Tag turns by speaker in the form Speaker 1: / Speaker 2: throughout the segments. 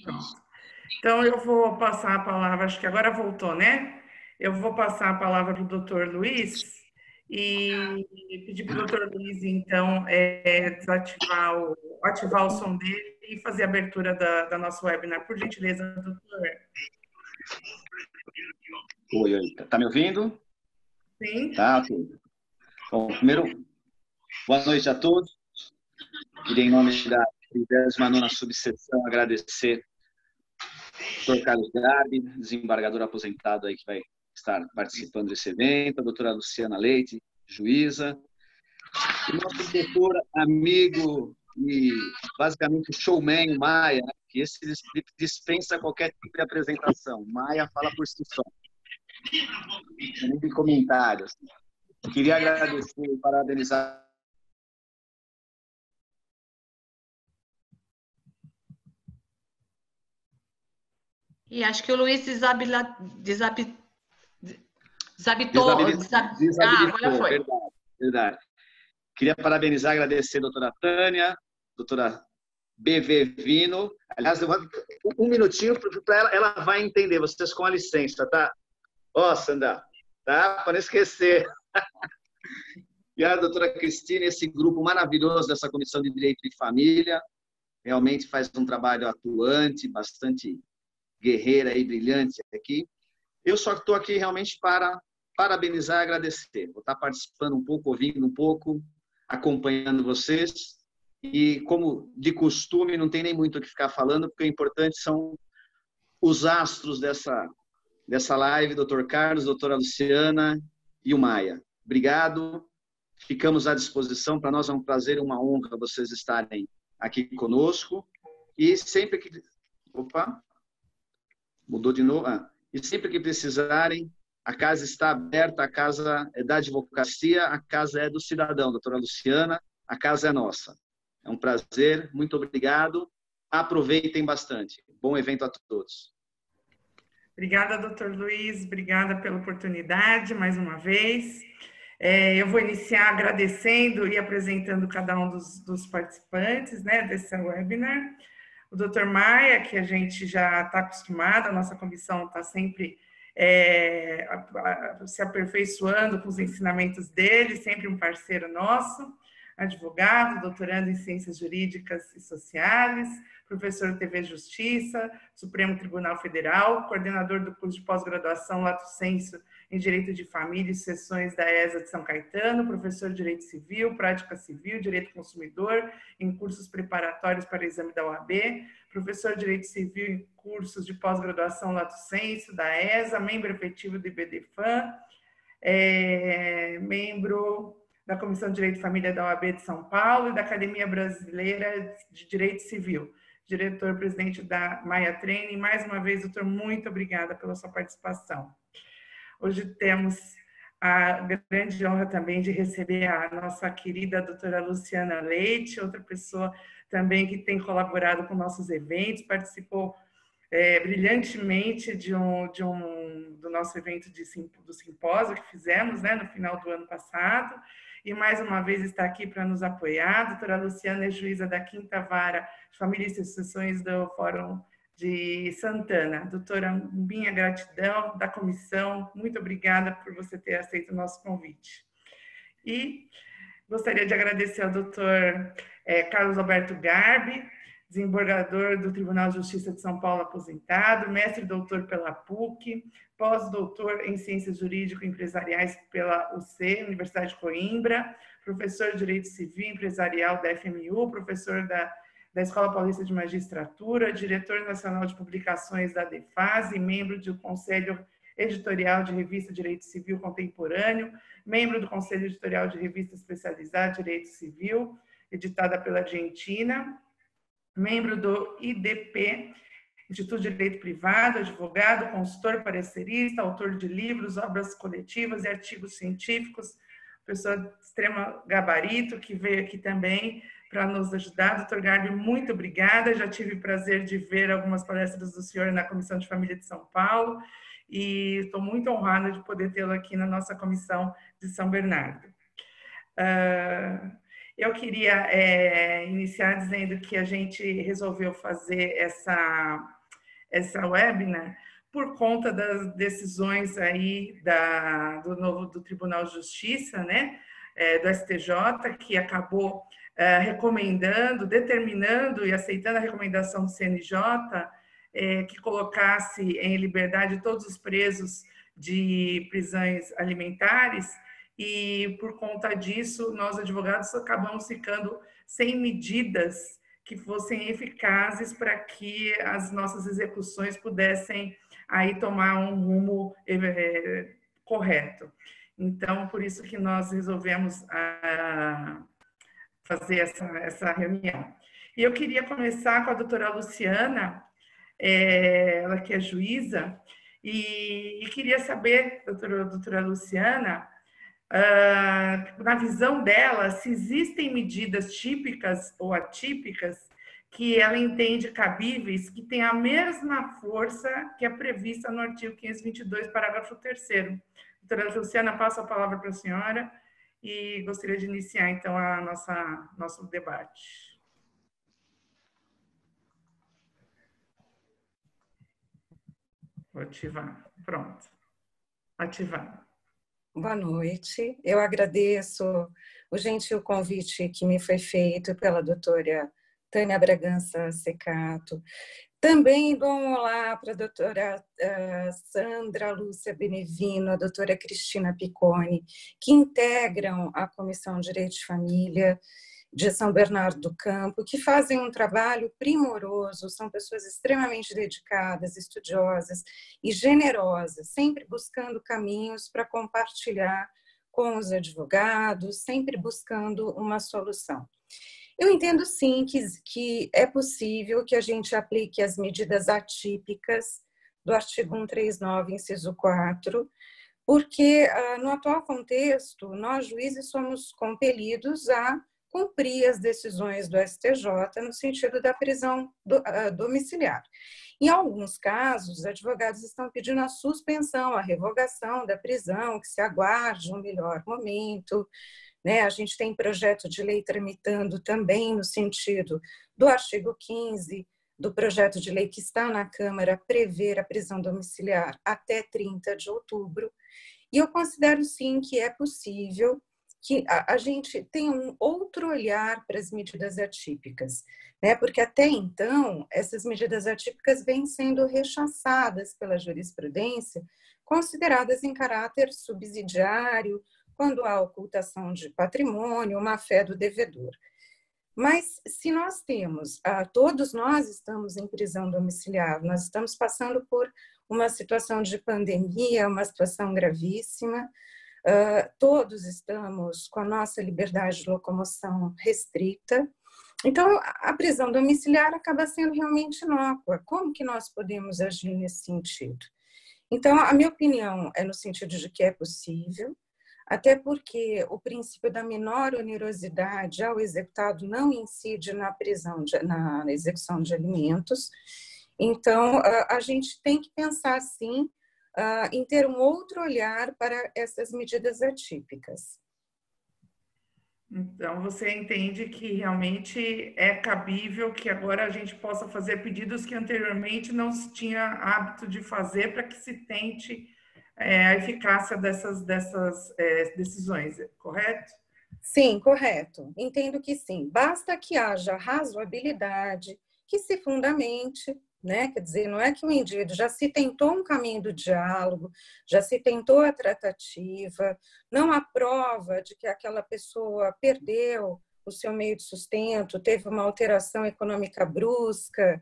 Speaker 1: Pronto. Então, eu vou passar a palavra, acho que agora voltou, né? Eu vou passar a palavra para o doutor Luiz e pedir para o doutor Luiz, então, ativar o som dele e fazer a abertura da nossa webinar. Por gentileza, doutor.
Speaker 2: Oi, oi. Tá me ouvindo?
Speaker 1: Sim.
Speaker 2: Tá, tudo. Bom, primeiro, boa noite a todos. Queria, em nome da 39ª subseção, agradecer ao Dr. Carlos Garbi, desembargador aposentado aí que vai estar participando desse evento, a doutora Luciana Leite, juíza, o nosso doutor, amigo e basicamente showman, o Maia, né? Que esse dispensa qualquer tipo de apresentação. O Maia fala por si só. Não tem comentários. Queria agradecer e parabenizar.
Speaker 3: E acho que o Luiz desabitou. Agora foi.
Speaker 2: Verdade, verdade. Queria parabenizar e agradecer a doutora Tânia, doutora BV Vino. Aliás, um minutinho para ela vai entender, vocês com a licença, tá? Ó, Sandra, tá? Para não esquecer. E a doutora Cristina, esse grupo maravilhoso dessa Comissão de Direito de Família, realmente faz um trabalho atuante, bastante guerreira e brilhante aqui. Eu só estou aqui realmente para parabenizar e agradecer. Vou estar participando um pouco, ouvindo um pouco, acompanhando vocês. E, como de costume, não tem nem muito o que ficar falando, porque o importante são os astros dessa live, doutor Carlos, doutora Luciana e o Maia. Obrigado. Ficamos à disposição. Para nós é um prazer e uma honra vocês estarem aqui conosco. E sempre que... Opa! Mudou de novo? E sempre que precisarem, a casa está aberta, a casa é da advocacia, a casa é do cidadão, doutora Luciana, a casa é nossa. É um prazer, muito obrigado. Aproveitem bastante. Bom evento a todos.
Speaker 1: Obrigada, doutor Luiz, obrigada pela oportunidade, mais uma vez. Eu vou iniciar agradecendo e apresentando cada um dos participantes, né, desse webinar. O doutor Maia, que a gente já está acostumado, a nossa comissão está sempre se aperfeiçoando com os ensinamentos dele, sempre um parceiro nosso, advogado, doutorando em Ciências Jurídicas e Sociais, professor de TV Justiça, Supremo Tribunal Federal, coordenador do curso de pós-graduação Lato Sensu em Direito de Família e Seções da ESA de São Caetano, professor de Direito Civil, Prática Civil, Direito Consumidor, em cursos preparatórios para o exame da OAB, professor de Direito Civil em cursos de pós-graduação Lato Sensu da ESA, membro efetivo do IBDFAM, membro da Comissão de Direito e Família da OAB de São Paulo e da Academia Brasileira de Direito Civil, diretor-presidente da Maia Training. Mais uma vez, doutor, muito obrigada pela sua participação. Hoje temos a grande honra também de receber a nossa querida doutora Luciana Leite, outra pessoa também que tem colaborado com nossos eventos, participou brilhantemente do nosso evento do simpósio que fizemos, né, no final do ano passado, e mais uma vez está aqui para nos apoiar. A doutora Luciana é juíza da 5ª Vara de Família e Sucessões do Fórum de Santana. Doutora, minha gratidão da comissão, muito obrigada por você ter aceito o nosso convite. E gostaria de agradecer ao doutor Carlos Alberto Garbi, desembargador do Tribunal de Justiça de São Paulo aposentado, mestre e doutor pela PUC, pós-doutor em Ciências Jurídico-Empresariais pela UC, Universidade de Coimbra, professor de Direito Civil e Empresarial da FMU, professor da Escola Paulista de Magistratura, diretor nacional de publicações da DEFASE, membro do Conselho Editorial de Revista Direito Civil Contemporâneo, membro do Conselho Editorial de Revista Especializada Direito Civil, editada pela Argentina, membro do IDP, Instituto de Direito Privado, advogado, consultor, parecerista, autor de livros, obras coletivas e artigos científicos, pessoa de extremo gabarito, que veio aqui também para nos ajudar. Doutor Garbi, muito obrigada. Já tive o prazer de ver algumas palestras do senhor na Comissão de Família de São Paulo e estou muito honrada de poder tê-lo aqui na nossa Comissão de São Bernardo. Eu queria iniciar dizendo que a gente resolveu fazer essa webinar por conta das decisões aí do Tribunal de Justiça, né, do STJ, que acabou determinando e aceitando a recomendação do CNJ, que colocasse em liberdade todos os presos de prisões alimentares, e por conta disso, nós advogados acabamos ficando sem medidas que fossem eficazes para que as nossas execuções pudessem aí tomar um rumo correto. Então, por isso que nós resolvemos fazer essa reunião. E eu queria começar com a doutora Luciana, ela que é juíza, e queria saber, doutora Luciana, na visão dela, se existem medidas típicas ou atípicas que ela entende cabíveis, que têm a mesma força que é prevista no artigo 522, parágrafo 3º. Doutora Luciana, passo a palavra para a senhora e gostaria de iniciar, então, nosso debate. Vou ativar. Pronto. Ativado.
Speaker 4: Boa noite. Eu agradeço o gentil convite que me foi feito pela doutora Tânia Bragança Secato. Também dou um olá para a doutora Sandra Lúcia Benevino, a doutora Cristina Picconi, que integram a Comissão de Direito de Família de São Bernardo do Campo, que fazem um trabalho primoroso, são pessoas extremamente dedicadas, estudiosas e generosas, sempre buscando caminhos para compartilhar com os advogados, sempre buscando uma solução. Eu entendo, sim, que é possível que a gente aplique as medidas atípicas do artigo 139, inciso 4, porque, no atual contexto, nós, juízes, somos compelidos a cumprir as decisões do STJ no sentido da prisão domiciliar. Em alguns casos, os advogados estão pedindo a suspensão, a revogação da prisão, que se aguarde um melhor momento, né? A gente tem projeto de lei tramitando também no sentido do artigo 15 do projeto de lei que está na Câmara, prever a prisão domiciliar até 30 de outubro. E eu considero, sim, que é possível que a gente tenha um outro olhar para as medidas atípicas, né? Porque até então, essas medidas atípicas vêm sendo rechaçadas pela jurisprudência, consideradas em caráter subsidiário, quando há ocultação de patrimônio, má-fé do devedor. Mas se nós temos, todos nós estamos em prisão domiciliar, nós estamos passando por uma situação de pandemia, uma situação gravíssima, todos estamos com a nossa liberdade de locomoção restrita, então a prisão domiciliar acaba sendo realmente inócua. Como que nós podemos agir nesse sentido? Então, a minha opinião é no sentido de que é possível, até porque o princípio da menor onerosidade ao executado não incide na execução de alimentos. Então, a gente tem que pensar, sim, em ter um outro olhar para essas medidas atípicas.
Speaker 1: Então, você entende que realmente é cabível que agora a gente possa fazer pedidos que anteriormente não se tinha hábito de fazer para que se tente a eficácia dessas decisões, correto?
Speaker 4: Sim, correto. Entendo que sim. Basta que haja razoabilidade, que se fundamente, né? Quer dizer, não é que o indivíduo já se tentou um caminho do diálogo, já se tentou a tratativa, não há prova de que aquela pessoa perdeu o seu meio de sustento, teve uma alteração econômica brusca.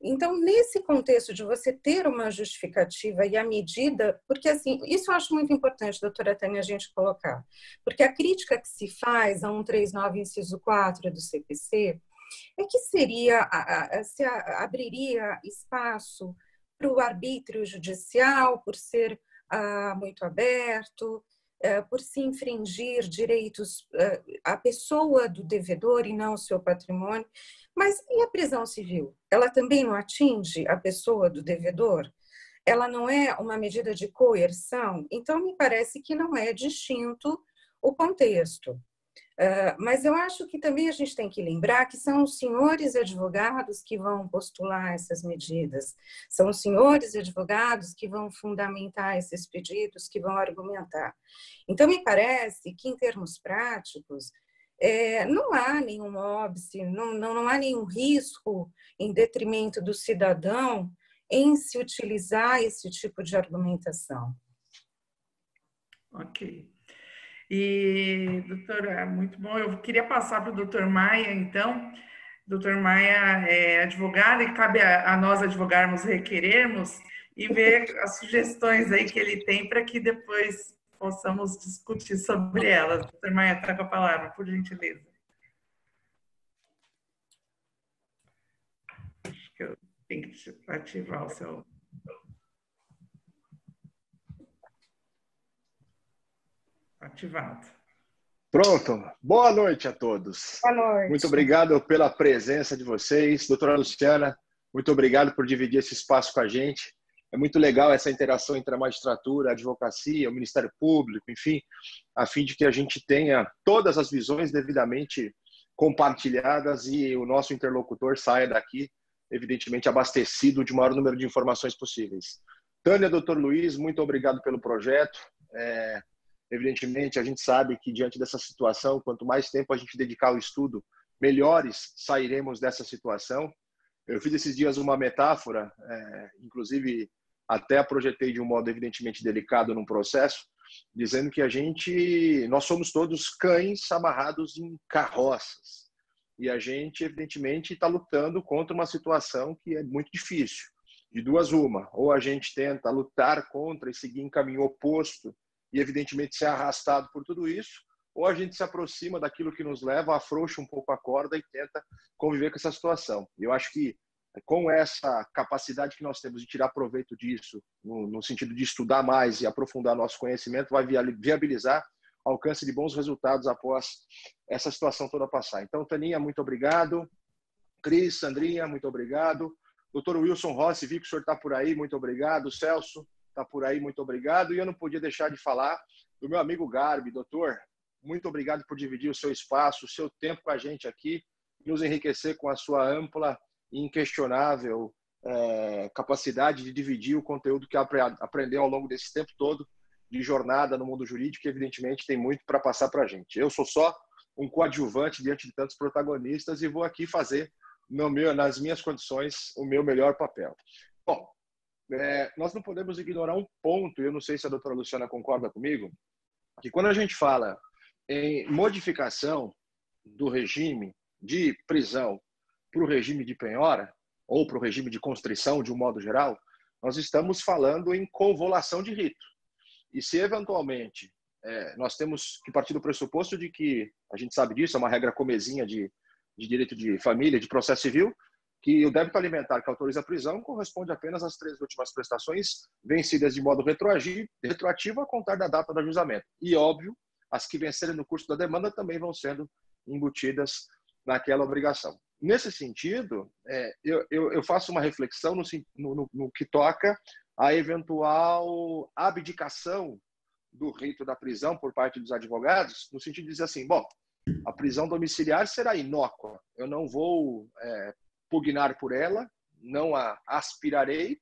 Speaker 4: Então, nesse contexto de você ter uma justificativa e a medida, porque assim, isso eu acho muito importante, doutora Tânia, a gente colocar, porque a crítica que se faz a 139, inciso 4 do CPC, é que se abriria espaço para o arbítrio judicial, por ser muito aberto, por se infringir direitos à pessoa do devedor e não o seu patrimônio. Mas e a prisão civil? Ela também não atinge a pessoa do devedor? Ela não é uma medida de coerção? Então, me parece que não é distinto o contexto. Mas eu acho que também a gente tem que lembrar que são os senhores advogados que vão postular essas medidas, são os senhores advogados que vão fundamentar esses pedidos, que vão argumentar. Então, me parece que, em termos práticos, não há nenhum óbice, não há nenhum risco em detrimento do cidadão em se utilizar esse tipo de argumentação.
Speaker 1: Ok. E, doutora, muito bom. Eu queria passar para o doutor Maia, então. Doutor Maia é advogado e cabe a nós advogarmos requerermos e ver as sugestões aí que ele tem para que depois possamos discutir sobre elas. Doutor Maia, traga a palavra, por gentileza. Acho que eu tenho que ativar o seu... Ativado.
Speaker 5: Pronto. Boa noite a todos.
Speaker 4: Boa noite.
Speaker 5: Muito obrigado pela presença de vocês. Doutora Luciana, muito obrigado por dividir esse espaço com a gente. É muito legal essa interação entre a magistratura, a advocacia, o Ministério Público, enfim, a fim de que a gente tenha todas as visões devidamente compartilhadas e o nosso interlocutor saia daqui, evidentemente, abastecido de maior número de informações possíveis. Tânia, doutor Luiz, muito obrigado pelo projeto. Evidentemente, a gente sabe que, diante dessa situação, quanto mais tempo a gente dedicar ao estudo, melhores sairemos dessa situação. Eu fiz esses dias uma metáfora, inclusive até a projetei de um modo evidentemente delicado num processo, dizendo que nós somos todos cães amarrados em carroças. E a gente, evidentemente, está lutando contra uma situação que é muito difícil. De duas uma, ou a gente tenta lutar contra e seguir em caminho oposto, e evidentemente ser arrastado por tudo isso, ou a gente se aproxima daquilo que nos leva, afrouxa um pouco a corda e tenta conviver com essa situação. Eu acho que com essa capacidade que nós temos de tirar proveito disso, no sentido de estudar mais e aprofundar nosso conhecimento, vai viabilizar o alcance de bons resultados após essa situação toda passar. Então, Taninha, muito obrigado. Cris, Sandrinha, muito obrigado. Doutor Wilson Rossi, vi que o senhor está por aí, muito obrigado. Celso, está por aí, muito obrigado. E eu não podia deixar de falar do meu amigo Garbi. Doutor, muito obrigado por dividir o seu espaço, o seu tempo com a gente aqui, nos enriquecer com a sua ampla e inquestionável capacidade de dividir o conteúdo que aprendeu ao longo desse tempo todo de jornada no mundo jurídico, que evidentemente tem muito para passar para a gente. Eu sou só um coadjuvante diante de tantos protagonistas e vou aqui fazer, nas minhas condições, o meu melhor papel. Bom, nós não podemos ignorar um ponto, e eu não sei se a doutora Luciana concorda comigo, que quando a gente fala em modificação do regime de prisão para o regime de penhora, ou para o regime de constrição de um modo geral, nós estamos falando em convolução de rito. E se eventualmente nós temos que partir do pressuposto de que, a gente sabe disso, é uma regra comezinha de direito de família, de processo civil, que o débito alimentar que autoriza a prisão corresponde apenas às 3 últimas prestações vencidas de modo retroativo a contar da data do ajuizamento. E, óbvio, as que vencerem no curso da demanda também vão sendo embutidas naquela obrigação. Nesse sentido, eu faço uma reflexão no que toca à eventual abdicação do rito da prisão por parte dos advogados, no sentido de dizer assim, bom, a prisão domiciliar será inócua, eu não vou pugnar por ela, não a aspirarei,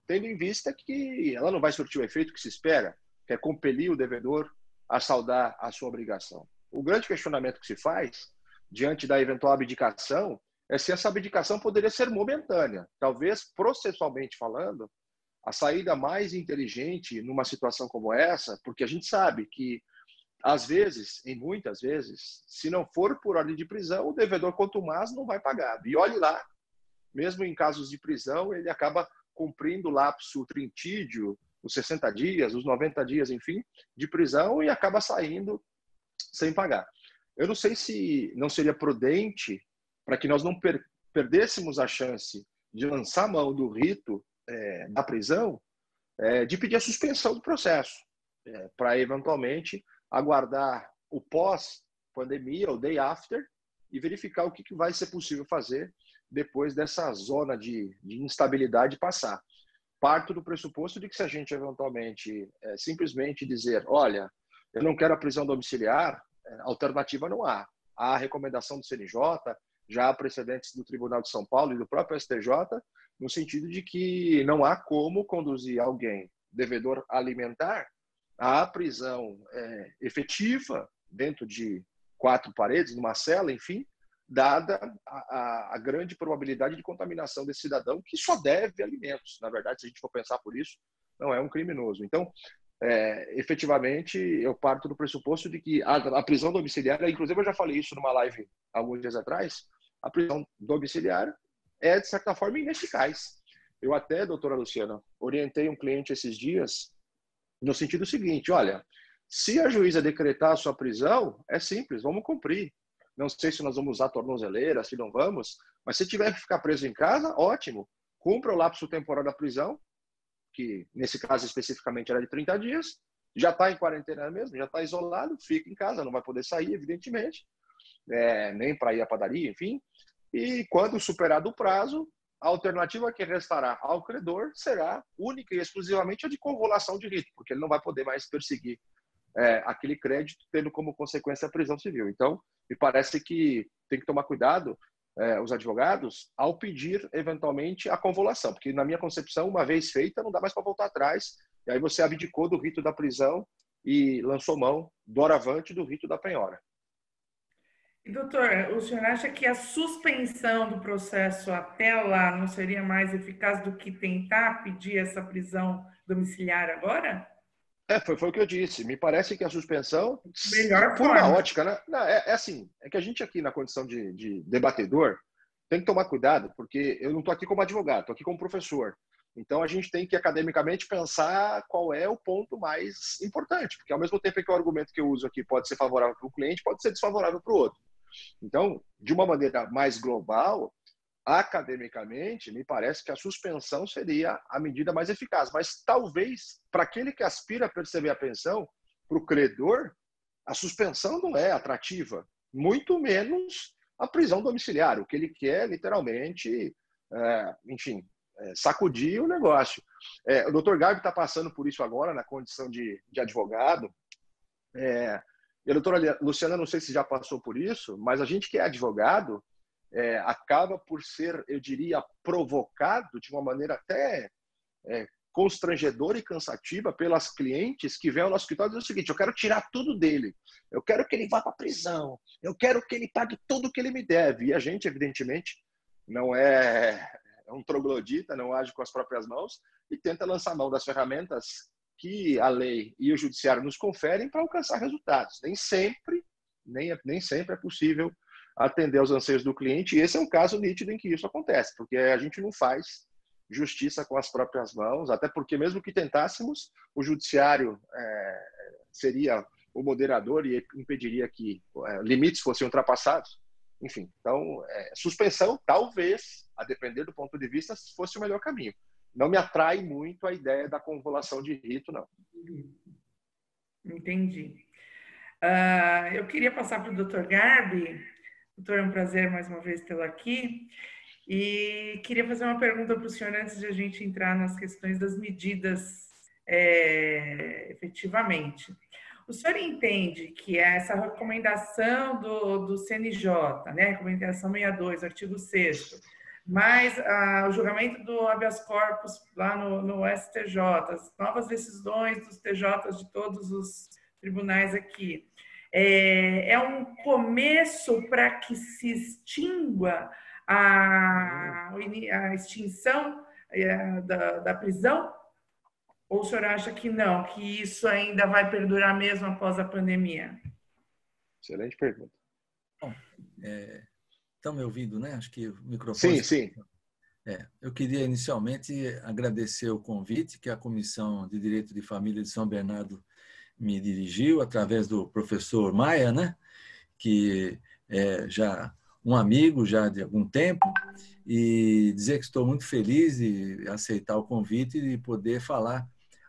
Speaker 5: tendo em vista que ela não vai surtir o efeito que se espera, que é compelir o devedor a saldar a sua obrigação. O grande questionamento que se faz, diante da eventual abdicação, é se essa abdicação poderia ser momentânea. Talvez, processualmente falando, a saída mais inteligente numa situação como essa, porque a gente sabe que, às vezes, em muitas vezes, se não for por ordem de prisão, o devedor contumaz não vai pagar. E olhe lá, mesmo em casos de prisão, ele acaba cumprindo o lapso trintídio, os 60 dias, os 90 dias, enfim, de prisão e acaba saindo sem pagar. Eu não sei se não seria prudente, para que nós não perdêssemos a chance de lançar mão do rito da prisão, de pedir a suspensão do processo, para eventualmente aguardar o pós-pandemia, o day after, e verificar o que vai ser possível fazer depois dessa zona de instabilidade passar. Parto do pressuposto de que se a gente eventualmente simplesmente dizer, olha, eu não quero a prisão domiciliar, alternativa não há. Há a recomendação do CNJ, já há precedentes do Tribunal de São Paulo e do próprio STJ, no sentido de que não há como conduzir alguém devedor alimentar à prisão efetiva dentro de 4 paredes, numa cela, enfim, dada a grande probabilidade de contaminação desse cidadão que só deve alimentos. Na verdade, se a gente for pensar por isso, não é um criminoso. Então, efetivamente, eu parto do pressuposto de que a prisão domiciliar, inclusive eu já falei isso numa live alguns dias atrás, a prisão domiciliar é, de certa forma, ineficaz. Eu até, doutora Luciana, orientei um cliente esses dias no sentido seguinte: olha, se a juíza decretar a sua prisão, é simples, vamos cumprir. Não sei se nós vamos usar tornozeleira, se não vamos, mas se tiver que ficar preso em casa, ótimo. Cumpra o lapso temporal da prisão, que nesse caso especificamente era de 30 dias, já está em quarentena mesmo, já está isolado, fica em casa, não vai poder sair, evidentemente, nem para ir à padaria, enfim. E quando superado o prazo, a alternativa que restará ao credor será única e exclusivamente a de convolução de rito, porque ele não vai poder mais perseguir aquele crédito, tendo como consequência a prisão civil. Então, me parece que tem que tomar cuidado os advogados ao pedir, eventualmente, a convolução, porque, na minha concepção, uma vez feita, não dá mais para voltar atrás, e aí você abdicou do rito da prisão e lançou mão, doravante, do rito da penhora.
Speaker 1: E, doutor, o senhor acha que a suspensão do processo até lá não seria mais eficaz do que tentar pedir essa prisão domiciliar agora?
Speaker 5: Foi o que eu disse. Me parece que a suspensão,
Speaker 1: Melhor
Speaker 5: por
Speaker 1: forma.
Speaker 5: uma ótica, né? Não, assim, é que a gente aqui na condição de debatedor tem que tomar cuidado, porque eu não estou aqui como advogado, estou aqui como professor. Então, a gente tem que, academicamente, pensar qual é o ponto mais importante, porque, ao mesmo tempo que o argumento que eu uso aqui pode ser favorável para o cliente, pode ser desfavorável para o outro. Então, de uma maneira mais global, academicamente, me parece que a suspensão seria a medida mais eficaz. Mas talvez, para aquele que aspira a perceber a pensão, para o credor, a suspensão não é atrativa, muito menos a prisão domiciliar. O que ele quer, literalmente, enfim, sacudir o negócio. O doutor Gabi está passando por isso agora, na condição de advogado. E a doutora Luciana, não sei se já passou por isso, mas a gente que é advogado acaba por ser, eu diria, provocado de uma maneira até constrangedora e cansativa pelas clientes que vêm ao nosso escritório e dizem o seguinte: eu quero tirar tudo dele, eu quero que ele vá para a prisão, eu quero que ele pague tudo o que ele me deve. E a gente, evidentemente, não é um troglodita, não age com as próprias mãos e tenta lançar mão das ferramentas que a lei e o judiciário nos conferem para alcançar resultados. Nem sempre é possível atender aos anseios do cliente, e esse é um caso nítido em que isso acontece, porque a gente não faz justiça com as próprias mãos, até porque mesmo que tentássemos, o judiciário seria o moderador e impediria que limites fossem ultrapassados. Enfim, então, suspensão, talvez, a depender do ponto de vista, fosse o melhor caminho. Não me atrai muito a ideia da convolução de rito, não.
Speaker 1: Entendi. Eu queria passar para o doutor Garbi. Doutor, é um prazer mais uma vez tê-lo aqui. E queria fazer uma pergunta para o senhor antes de a gente entrar nas questões das medidas efetivamente. O senhor entende que essa recomendação do CNJ, né, recomendação 62, artigo 6º, mas o julgamento do habeas corpus lá no STJ, as novas decisões dos TJs de todos os tribunais aqui, é um começo para que se extingua a extinção da prisão? Ou o senhor acha que não, que isso ainda vai perdurar mesmo após a pandemia?
Speaker 5: Excelente pergunta.
Speaker 6: Bom, estão me ouvindo, né? Acho que o microfone...
Speaker 5: Sim.
Speaker 6: Eu queria inicialmente agradecer o convite que a Comissão de Direito de Família de São Bernardo me dirigiu, através do professor Maia, né? Que é já um amigo já de algum tempo, e dizer que estou muito feliz de aceitar o convite e de poder falar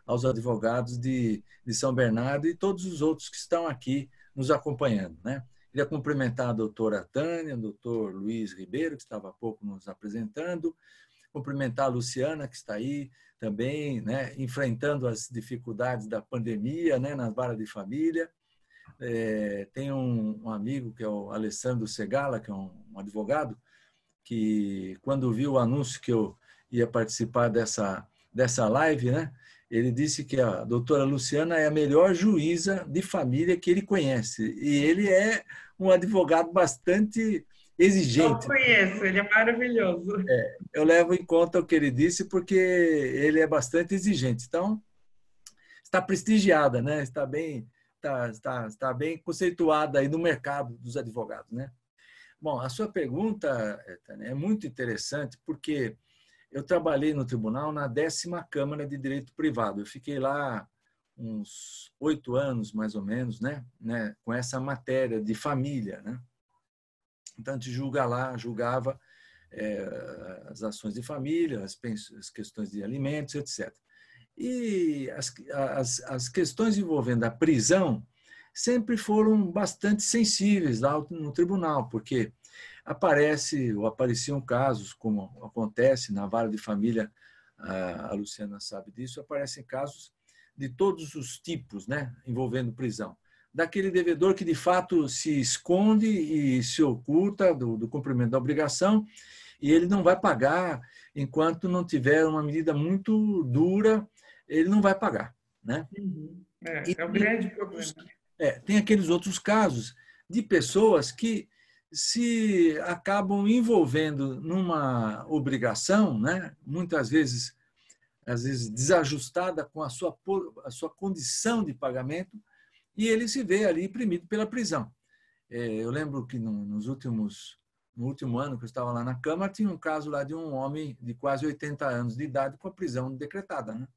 Speaker 6: aos advogados de São Bernardo e todos os outros que estão aqui nos acompanhando, né? Queria cumprimentar a doutora Tânia, o doutor Luiz Ribeiro, que estava há pouco nos apresentando, cumprimentar a Luciana, que está aí também, né, enfrentando as dificuldades da pandemia, né, nas varas de família, Tem um amigo, que é o Alessandro Segala, que é um advogado, que quando viu o anúncio que eu ia participar dessa live, né, ele disse que a doutora Luciana é a melhor juíza de família que ele conhece. E ele é um advogado bastante exigente.
Speaker 1: Eu conheço, ele é maravilhoso.
Speaker 6: Eu levo em conta o que ele disse porque ele é bastante exigente. Então, está prestigiada, né? Está bem conceituada aí no mercado dos advogados, né? Bom, a sua pergunta, Tânia, é muito interessante porque eu trabalhei no tribunal na 10ª Câmara de Direito Privado. Eu fiquei lá uns 8 anos, mais ou menos, né? Com essa matéria de família, né? Então, a gente julgava as ações de família, as questões de alimentos, etc. E as questões envolvendo a prisão sempre foram bastante sensíveis lá no tribunal, porque apareciam casos, como acontece na vara de família, a Luciana sabe disso, aparecem casos de todos os tipos, né, envolvendo prisão. Daquele devedor que, de fato, se esconde e se oculta do cumprimento da obrigação, e ele não vai pagar enquanto não tiver uma medida muito dura, ele não vai pagar, né?
Speaker 1: É um grande problema.
Speaker 6: Tem aqueles outros casos de pessoas que se acabam envolvendo numa obrigação, né? Muitas vezes, às vezes desajustada com a sua condição de pagamento, e ele se vê ali imprimido pela prisão. Eu lembro que no último ano que eu estava lá na Câmara, tinha um caso lá de um homem de quase 80 anos de idade com a prisão decretada, né?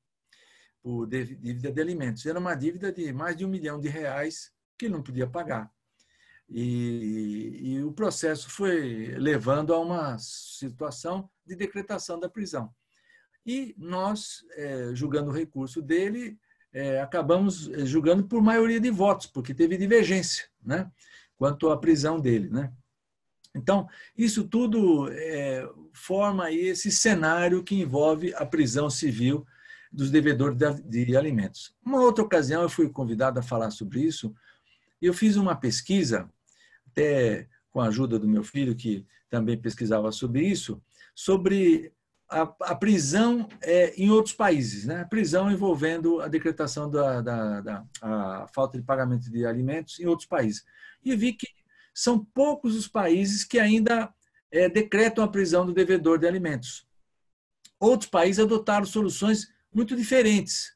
Speaker 6: Por dívida de alimentos. Era uma dívida de mais de R$1 milhão que ele não podia pagar. E o processo foi levando a uma situação de decretação da prisão. E nós, julgando o recurso dele, acabamos julgando por maioria de votos, porque teve divergência, né, quanto à prisão dele, né? Então, isso tudo forma aí esse cenário que envolve a prisão civil dos devedores de alimentos. Uma outra ocasião eu fui convidado a falar sobre isso, e eu fiz uma pesquisa, até com a ajuda do meu filho, que também pesquisava sobre isso, sobre a prisão em outros países, né? A prisão envolvendo a decretação a falta de pagamento de alimentos em outros países. E vi que são poucos os países que ainda decretam a prisão do devedor de alimentos. Outros países adotaram soluções muito diferentes,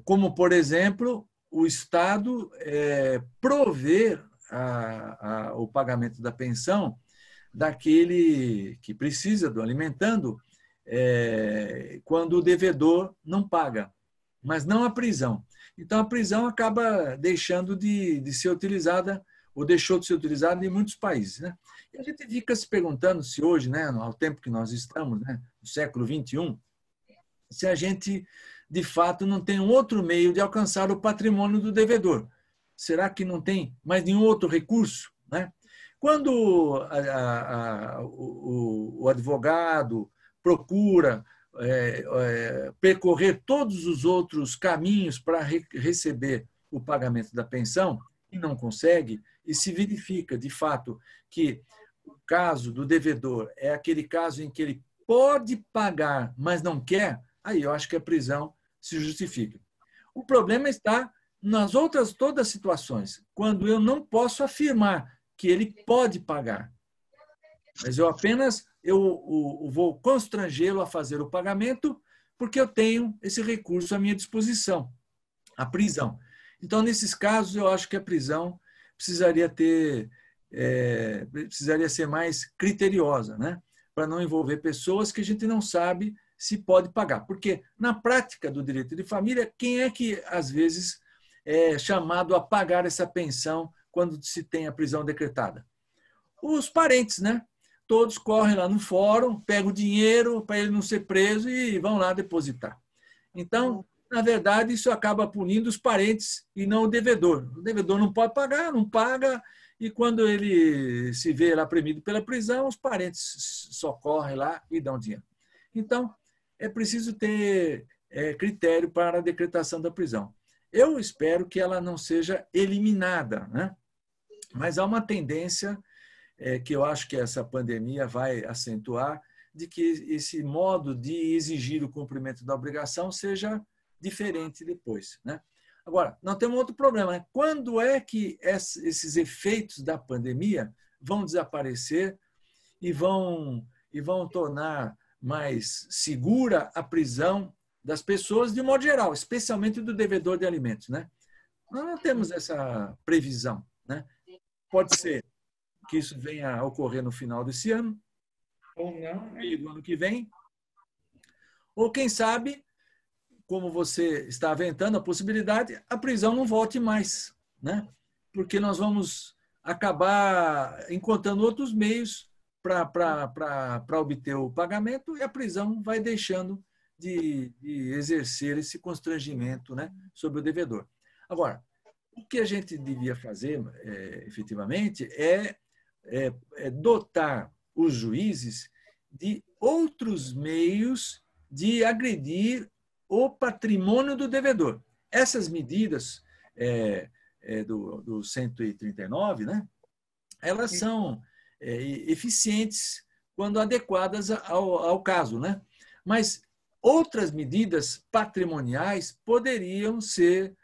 Speaker 6: como, por exemplo, o Estado prover o pagamento da pensão daquele que precisa do alimentando quando o devedor não paga, mas não a prisão. Então, a prisão acaba deixando de ser utilizada, ou deixou de ser utilizada em muitos países, né? E a gente fica se perguntando se hoje, né, ao tempo que nós estamos, né, no século XXI, se a gente, de fato, não tem um outro meio de alcançar o patrimônio do devedor. Será que não tem mais nenhum outro recurso, né? Quando o advogado procura percorrer todos os outros caminhos para receber o pagamento da pensão e não consegue, e se verifica, de fato, que o caso do devedor é aquele caso em que ele pode pagar, mas não quer, aí eu acho que a prisão se justifica. O problema está nas outras todas as situações, quando eu não posso afirmar que ele pode pagar, mas eu apenas vou constrangê-lo a fazer o pagamento porque eu tenho esse recurso à minha disposição, a prisão. Então, nesses casos, eu acho que a prisão precisaria ser mais criteriosa, né? Para não envolver pessoas que a gente não sabe se pode pagar. Porque, na prática do direito de família, quem é que, às vezes, é chamado a pagar essa pensão quando se tem a prisão decretada? Os parentes, né? Todos correm lá no fórum, pegam o dinheiro para ele não ser preso e vão lá depositar. Então, na verdade, isso acaba punindo os parentes e não o devedor. O devedor não pode pagar, não paga, e quando ele se vê lá premido pela prisão, os parentes só correm lá e dão dinheiro. Então, é preciso ter critério para a decretação da prisão. Eu espero que ela não seja eliminada, né? Mas há uma tendência que eu acho que essa pandemia vai acentuar, de que esse modo de exigir o cumprimento da obrigação seja diferente depois, né? Agora, nós temos outro problema, né? Quando é que esses efeitos da pandemia vão desaparecer e vão tornar mais segura a prisão das pessoas de modo geral, especialmente do devedor de alimentos, né? Nós não temos essa previsão, né? Pode ser que isso venha a ocorrer no final desse ano,
Speaker 1: ou não, né?
Speaker 6: meio do ano que vem, ou quem sabe, como você está aventando a possibilidade, a prisão não volte mais, né? Porque nós vamos acabar encontrando outros meios para obter o pagamento e a prisão vai deixando de exercer esse constrangimento, né, sobre o devedor. Agora, o que a gente devia fazer, efetivamente, é dotar os juízes de outros meios de agredir o patrimônio do devedor. Essas medidas do 139, né, elas são eficientes quando adequadas ao caso, né? Mas outras medidas patrimoniais poderiam ser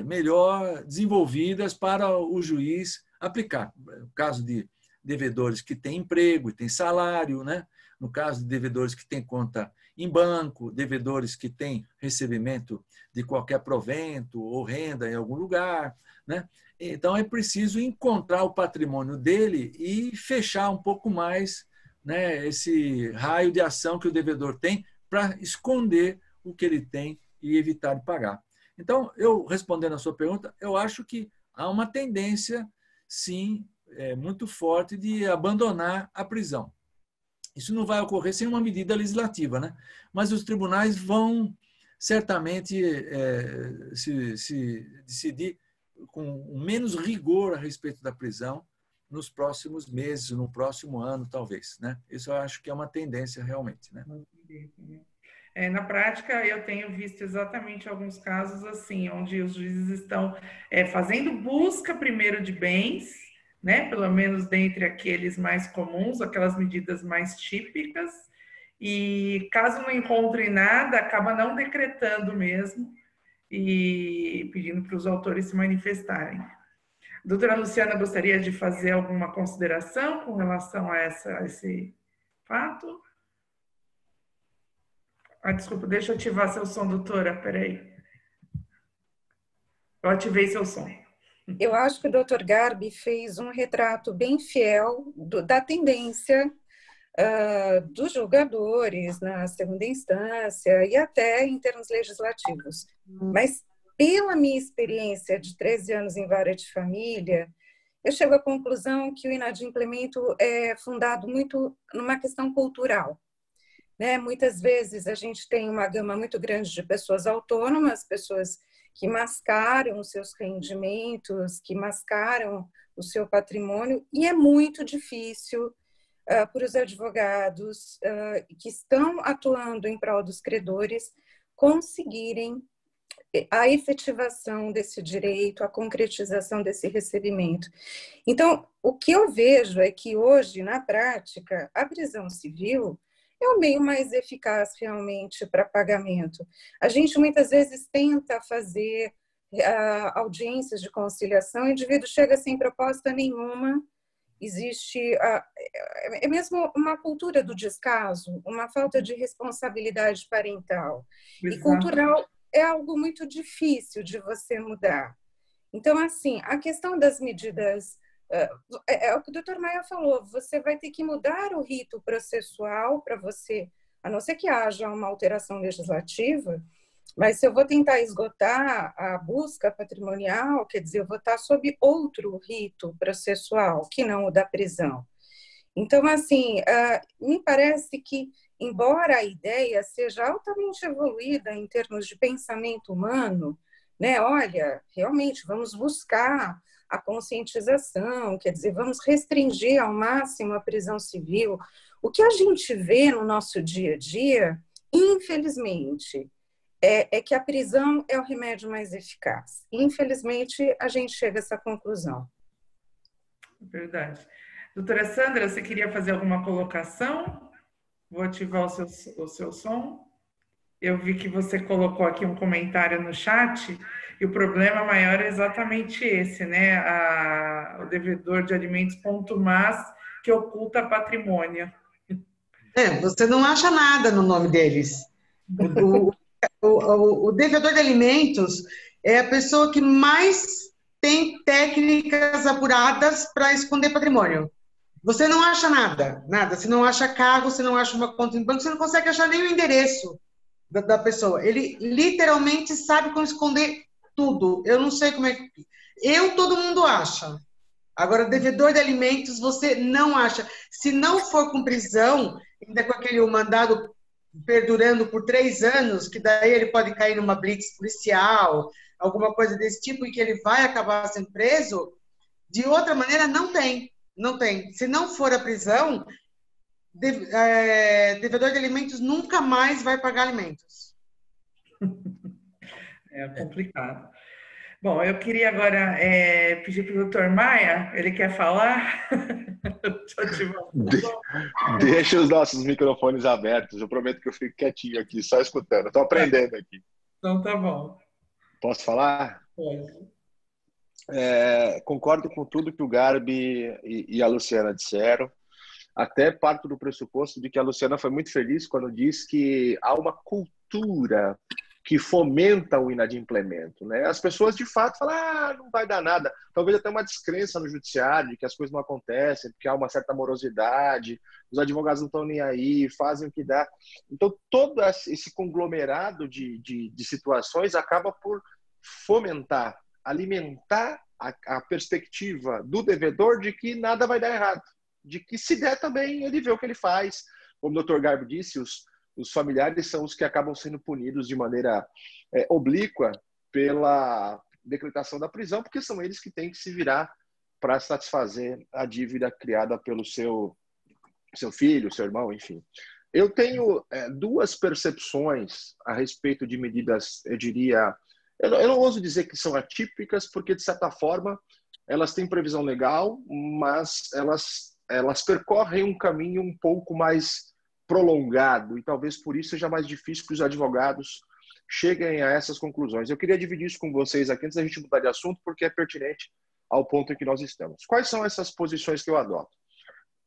Speaker 6: melhor desenvolvidas para o juiz aplicar. No caso de devedores que têm emprego e têm salário, né? No caso de devedores que têm conta em banco, devedores que têm recebimento de qualquer provento ou renda em algum lugar, né? Então, é preciso encontrar o patrimônio dele e fechar um pouco mais, né, esse raio de ação que o devedor tem para esconder o que ele tem e evitar de pagar. Então, respondendo a sua pergunta, eu acho que há uma tendência, sim, muito forte de abandonar a prisão. Isso não vai ocorrer sem uma medida legislativa, né? Mas os tribunais vão certamente se decidir com menos rigor a respeito da prisão nos próximos meses, no próximo ano, talvez, né? Isso eu acho que é uma tendência realmente, né?
Speaker 1: Na prática, eu tenho visto exatamente alguns casos assim, onde os juízes estão fazendo busca primeiro de bens, né? Pelo menos dentre aqueles mais comuns, aquelas medidas mais típicas, e caso não encontre nada, acaba não decretando mesmo e pedindo para os autores se manifestarem. Doutora Luciana, gostaria de fazer alguma consideração com relação a esse fato? Desculpa, deixa eu ativar seu som, doutora, peraí. Eu ativei seu som.
Speaker 4: Eu acho que o Dr. Garbi fez um retrato bem fiel da tendência dos julgadores na segunda instância e até em termos legislativos. Mas, pela minha experiência de 13 anos em vara de família, eu chego à conclusão que o inadimplemento é fundado muito numa questão cultural, né? Muitas vezes a gente tem uma gama muito grande de pessoas autônomas, pessoas que mascaram os seus rendimentos, que mascaram o seu patrimônio, e é muito difícil para os advogados que estão atuando em prol dos credores conseguirem a efetivação desse direito, a concretização desse recebimento. Então, o que eu vejo é que hoje, na prática, a prisão civil é o meio mais eficaz realmente para pagamento. A gente muitas vezes tenta fazer audiências de conciliação, o indivíduo chega sem proposta nenhuma, existe mesmo uma cultura do descaso, uma falta de responsabilidade parental.
Speaker 1: Exato.
Speaker 4: E cultural é algo muito difícil de você mudar. Então, assim, a questão das medidas, é o que o doutor Maia falou, você vai ter que mudar o rito processual para você, a não ser que haja uma alteração legislativa, mas se eu vou tentar esgotar a busca patrimonial, quer dizer, eu vou estar sob outro rito processual, que não o da prisão. Então, assim, me parece que, embora a ideia seja altamente evoluída em termos de pensamento humano, né, olha, realmente, vamos buscar a conscientização, quer dizer, vamos restringir ao máximo a prisão civil. O que a gente vê no nosso dia a dia, infelizmente, é que a prisão é o remédio mais eficaz. Infelizmente, a gente chega a essa conclusão.
Speaker 1: Verdade. Doutora Sandra, você queria fazer alguma colocação? Vou ativar o seu som. Eu vi que você colocou aqui um comentário no chat, e o problema maior é exatamente esse, né? O devedor de alimentos contumaz que oculta patrimônio.
Speaker 7: Você não acha nada no nome deles. O devedor de alimentos é a pessoa que mais tem técnicas apuradas para esconder patrimônio. Você não acha nada, nada. Você não acha carro, você não acha uma conta em banco, você não consegue achar nem o endereço da pessoa. Ele literalmente sabe como esconder tudo. Eu não sei como é que... todo mundo acha. Agora, devedor de alimentos, você não acha. Se não for com prisão, ainda com aquele mandado perdurando por 3 anos, que daí ele pode cair numa blitz policial, alguma coisa desse tipo, e que ele vai acabar sendo preso, de outra maneira, não tem. Não tem. Se não for a prisão, devedor de alimentos nunca mais vai pagar alimentos.
Speaker 1: É complicado. Bom, eu queria agora pedir para o doutor Maia, ele quer falar?
Speaker 5: Deixa os nossos microfones abertos, eu prometo que eu fico quietinho aqui, só escutando. Estou aprendendo aqui.
Speaker 1: Então tá bom.
Speaker 5: Posso falar?
Speaker 1: Pode.
Speaker 5: Concordo com tudo que o Garbi e a Luciana disseram. Até parto do pressuposto de que a Luciana foi muito feliz quando diz que há uma cultura que fomenta o inadimplemento, né? As pessoas de fato falam, não vai dar nada. Talvez até uma descrença no judiciário de que as coisas não acontecem, porque há uma certa morosidade, os advogados não estão nem aí, fazem o que dá. Então, todo esse conglomerado de situações acaba por fomentar, alimentar a perspectiva do devedor de que nada vai dar errado, de que se der também ele vê o que ele faz. Como o Dr. Garbi disse, os familiares são os que acabam sendo punidos de maneira oblíqua pela decretação da prisão, porque são eles que têm que se virar para satisfazer a dívida criada pelo seu filho, seu irmão, enfim. Eu tenho 2 percepções a respeito de medidas, eu diria... Eu não ouso dizer que são atípicas, porque, de certa forma, elas têm previsão legal, mas elas percorrem um caminho um pouco mais prolongado, e talvez por isso seja mais difícil que os advogados cheguem a essas conclusões. Eu queria dividir isso com vocês aqui, antes da gente mudar de assunto, porque é pertinente ao ponto em que nós estamos. Quais são essas posições que eu adoto?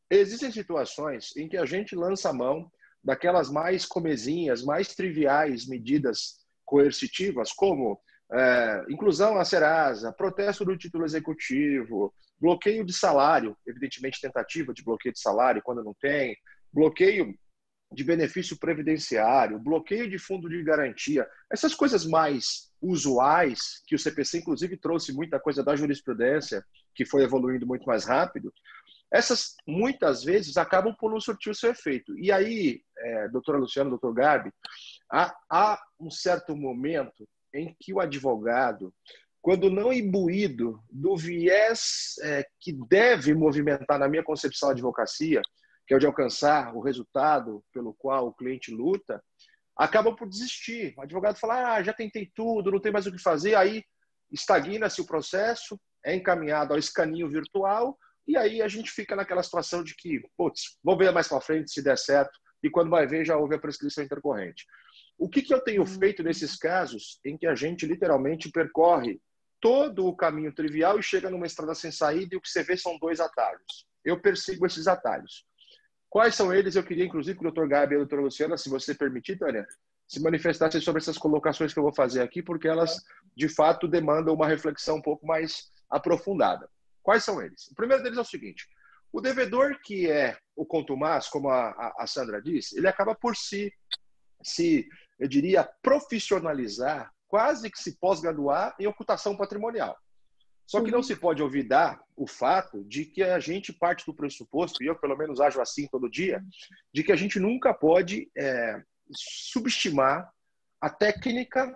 Speaker 5: Existem situações em que a gente lança a mão daquelas mais comezinhas, mais triviais medidas coercitivas, como inclusão à Serasa, protesto do título executivo, bloqueio de salário, evidentemente tentativa de bloqueio de salário quando não tem, bloqueio de benefício previdenciário, bloqueio de fundo de garantia, essas coisas mais usuais, que o CPC inclusive trouxe muita coisa da jurisprudência, que foi evoluindo muito mais rápido, essas muitas vezes acabam por não surtir o seu efeito. E aí, doutora Luciana, doutor Garbi, há um certo momento em que o advogado, quando não imbuído do viés que deve movimentar, na minha concepção, a advocacia, que é o de alcançar o resultado pelo qual o cliente luta, acaba por desistir. O advogado fala, já tentei tudo, não tem mais o que fazer, aí estagna-se o processo, é encaminhado ao escaninho virtual, e aí a gente fica naquela situação de que, vou ver mais para frente se der certo, e quando vai ver já houve a prescrição intercorrente. O que eu tenho feito nesses casos em que a gente literalmente percorre todo o caminho trivial e chega numa estrada sem saída e o que você vê são 2 atalhos? Eu persigo esses atalhos. Quais são eles? Eu queria, inclusive, que o Dr. Gabi e a doutora Luciana, se você permitir, Tânia, se manifestassem sobre essas colocações que eu vou fazer aqui, porque elas, de fato, demandam uma reflexão um pouco mais aprofundada. Quais são eles? O primeiro deles é o seguinte: o devedor que é o contumaz, como a Sandra disse, ele acaba por eu diria, profissionalizar, quase que se pós-graduar em ocultação patrimonial. Só que não se pode olvidar o fato de que a gente parte do pressuposto, e eu pelo menos ajo assim todo dia, de que a gente nunca pode subestimar a técnica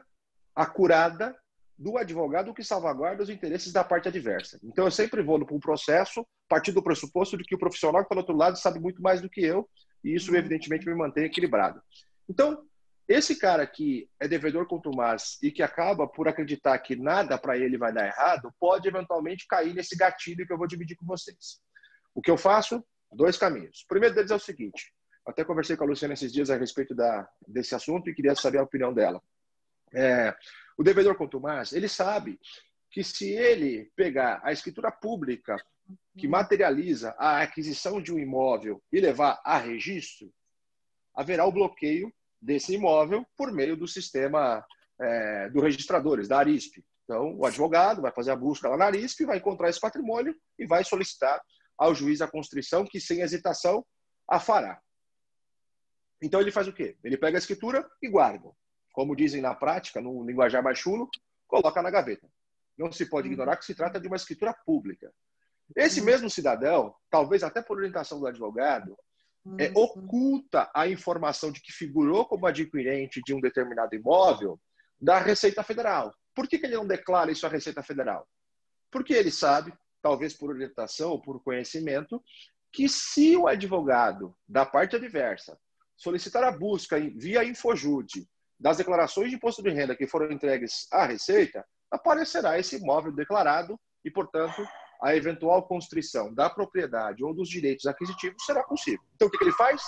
Speaker 5: acurada do advogado que salvaguarda os interesses da parte adversa. Então eu sempre vou para um processo partir do pressuposto de que o profissional que está do outro lado sabe muito mais do que eu, e isso evidentemente me mantém equilibrado. Então, Esse cara que é devedor contumaz e que acaba por acreditar que nada para ele vai dar errado, pode eventualmente cair nesse gatilho que eu vou dividir com vocês. O que eu faço? 2 caminhos. O primeiro deles é o seguinte, até conversei com a Luciana esses dias a respeito desse assunto e queria saber a opinião dela. O devedor contumaz, ele sabe que se ele pegar a escritura pública que materializa a aquisição de um imóvel e levar a registro, haverá o bloqueio desse imóvel por meio do sistema do registradores, da Arisp. Então, o advogado vai fazer a busca lá na Arisp, vai encontrar esse patrimônio e vai solicitar ao juiz a constrição, que sem hesitação a fará. Então, ele faz o quê? Ele pega a escritura e guarda. Como dizem na prática, no linguajar mais chulo, coloca na gaveta. Não se pode ignorar que se trata de uma escritura pública. Esse mesmo cidadão, talvez até por orientação do advogado, oculta a informação de que figurou como adquirente de um determinado imóvel da Receita Federal. Por que ele não declara isso à Receita Federal? Porque ele sabe, talvez por orientação ou por conhecimento, que se o advogado da parte adversa solicitar a busca via Infojude das declarações de imposto de renda que foram entregues à Receita, aparecerá esse imóvel declarado e, portanto, a eventual constrição da propriedade ou dos direitos aquisitivos será possível. Então, o que ele faz?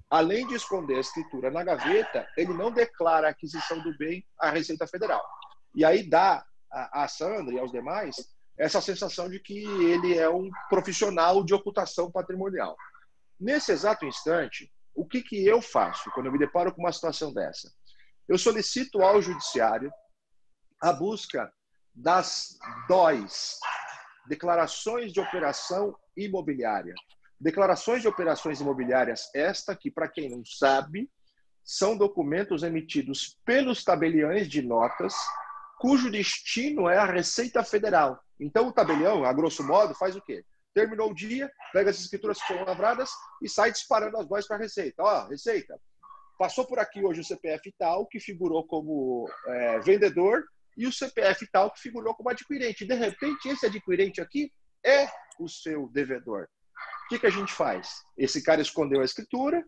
Speaker 5: Além de esconder a escritura na gaveta, ele não declara a aquisição do bem à Receita Federal. E aí dá a Sandra e aos demais essa sensação de que ele é um profissional de ocultação patrimonial. Nesse exato instante, o que eu faço quando eu me deparo com uma situação dessa? Eu solicito ao judiciário a busca das DOIs, Declarações de Operação Imobiliária. Declarações de operações imobiliárias esta que, para quem não sabe, são documentos emitidos pelos tabeliões de notas, cujo destino é a Receita Federal. Então, o tabelião, a grosso modo, faz o quê? Terminou o dia, pega as escrituras que foram lavradas e sai disparando as DOIs para a Receita. Ó, Receita, passou por aqui hoje o CPF tal, que figurou como vendedor, e o CPF tal, que figurou como adquirente. De repente, esse adquirente aqui é o seu devedor. O que a gente faz? Esse cara escondeu a escritura,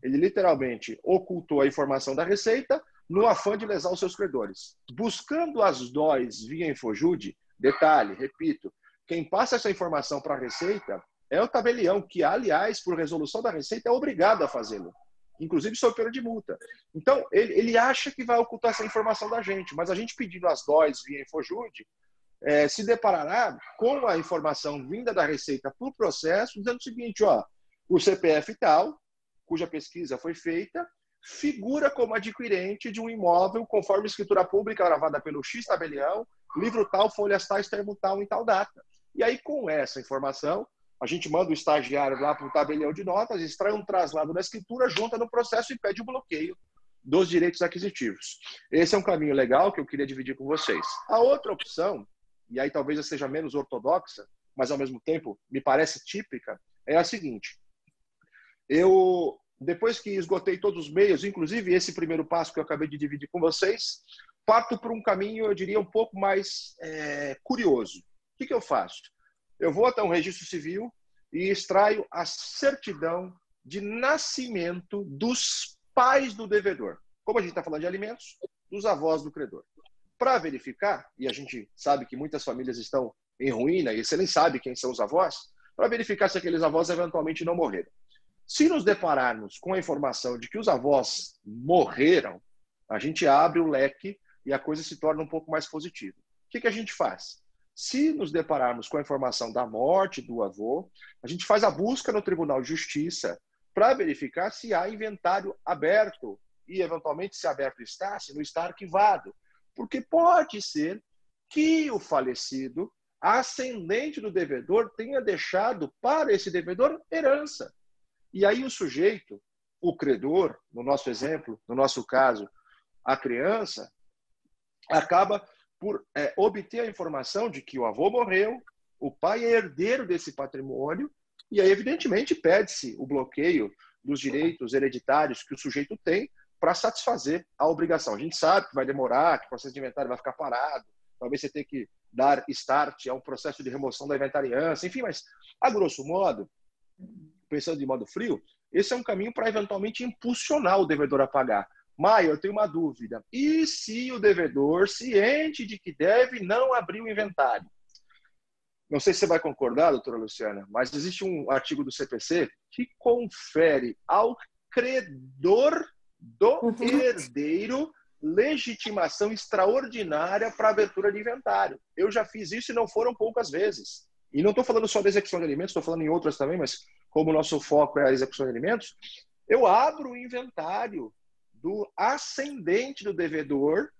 Speaker 5: ele literalmente ocultou a informação da Receita no afã de lesar os seus credores. Buscando as DOIs via Infojude, detalhe, repito, quem passa essa informação para a Receita é o tabelião, que, aliás, por resolução da Receita, é obrigado a fazê-lo, inclusive sob pena de multa. Então, ele acha que vai ocultar essa informação da gente, mas a gente pedindo as DOIs via Infojude, se deparará com a informação vinda da Receita para o processo, dizendo o seguinte, ó, o CPF tal, cuja pesquisa foi feita, figura como adquirente de um imóvel conforme escritura pública gravada pelo X tabelião, livro tal, folhas tais, termo tal, em tal data. E aí, com essa informação, a gente manda o estagiário lá para o tabelião de notas, extrai um traslado da escritura, junta no processo e pede o bloqueio dos direitos aquisitivos. Esse é um caminho legal que eu queria dividir com vocês. A outra opção, e aí talvez eu seja menos ortodoxa, mas ao mesmo tempo me parece típica, é a seguinte. Eu, depois que esgotei todos os meios, inclusive esse primeiro passo que eu acabei de dividir com vocês, parto por um caminho, eu diria, um pouco mais curioso. O que eu faço? Eu vou até um registro civil e extraio a certidão de nascimento dos pais do devedor. Como a gente está falando de alimentos, dos avós do credor. Para verificar, e a gente sabe que muitas famílias estão em ruína, e você nem sabe quem são os avós, para verificar se aqueles avós eventualmente não morreram. Se nos depararmos com a informação de que os avós morreram, a gente abre o leque e a coisa se torna um pouco mais positiva. O que a gente faz? Se nos depararmos com a informação da morte do avô, a gente faz a busca no Tribunal de Justiça para verificar se há inventário aberto e, eventualmente, se aberto está, se não está arquivado. Porque pode ser que o falecido, ascendente do devedor, tenha deixado para esse devedor herança. E aí o sujeito, o credor, no nosso exemplo, no nosso caso, a criança, acaba por obter a informação de que o avô morreu, o pai é herdeiro desse patrimônio, e aí, evidentemente, pede-se o bloqueio dos direitos hereditários que o sujeito tem para satisfazer a obrigação. A gente sabe que vai demorar, que o processo de inventário vai ficar parado, talvez você tenha que dar start a um processo de remoção da inventariança, enfim, mas, a grosso modo, pensando de modo frio, esse é um caminho para, eventualmente, impulsionar o devedor a pagar. Maia, eu tenho uma dúvida. E se o devedor, ciente de que deve, não abrir o inventário? Não sei se você vai concordar, doutora Luciana, mas existe um artigo do CPC que confere ao credor do herdeiro legitimação extraordinária para abertura de inventário. Eu já fiz isso e não foram poucas vezes. E não estou falando só da execução de alimentos, estou falando em outras também, mas como o nosso foco é a execução de alimentos, eu abro o inventário do ascendente do devedor,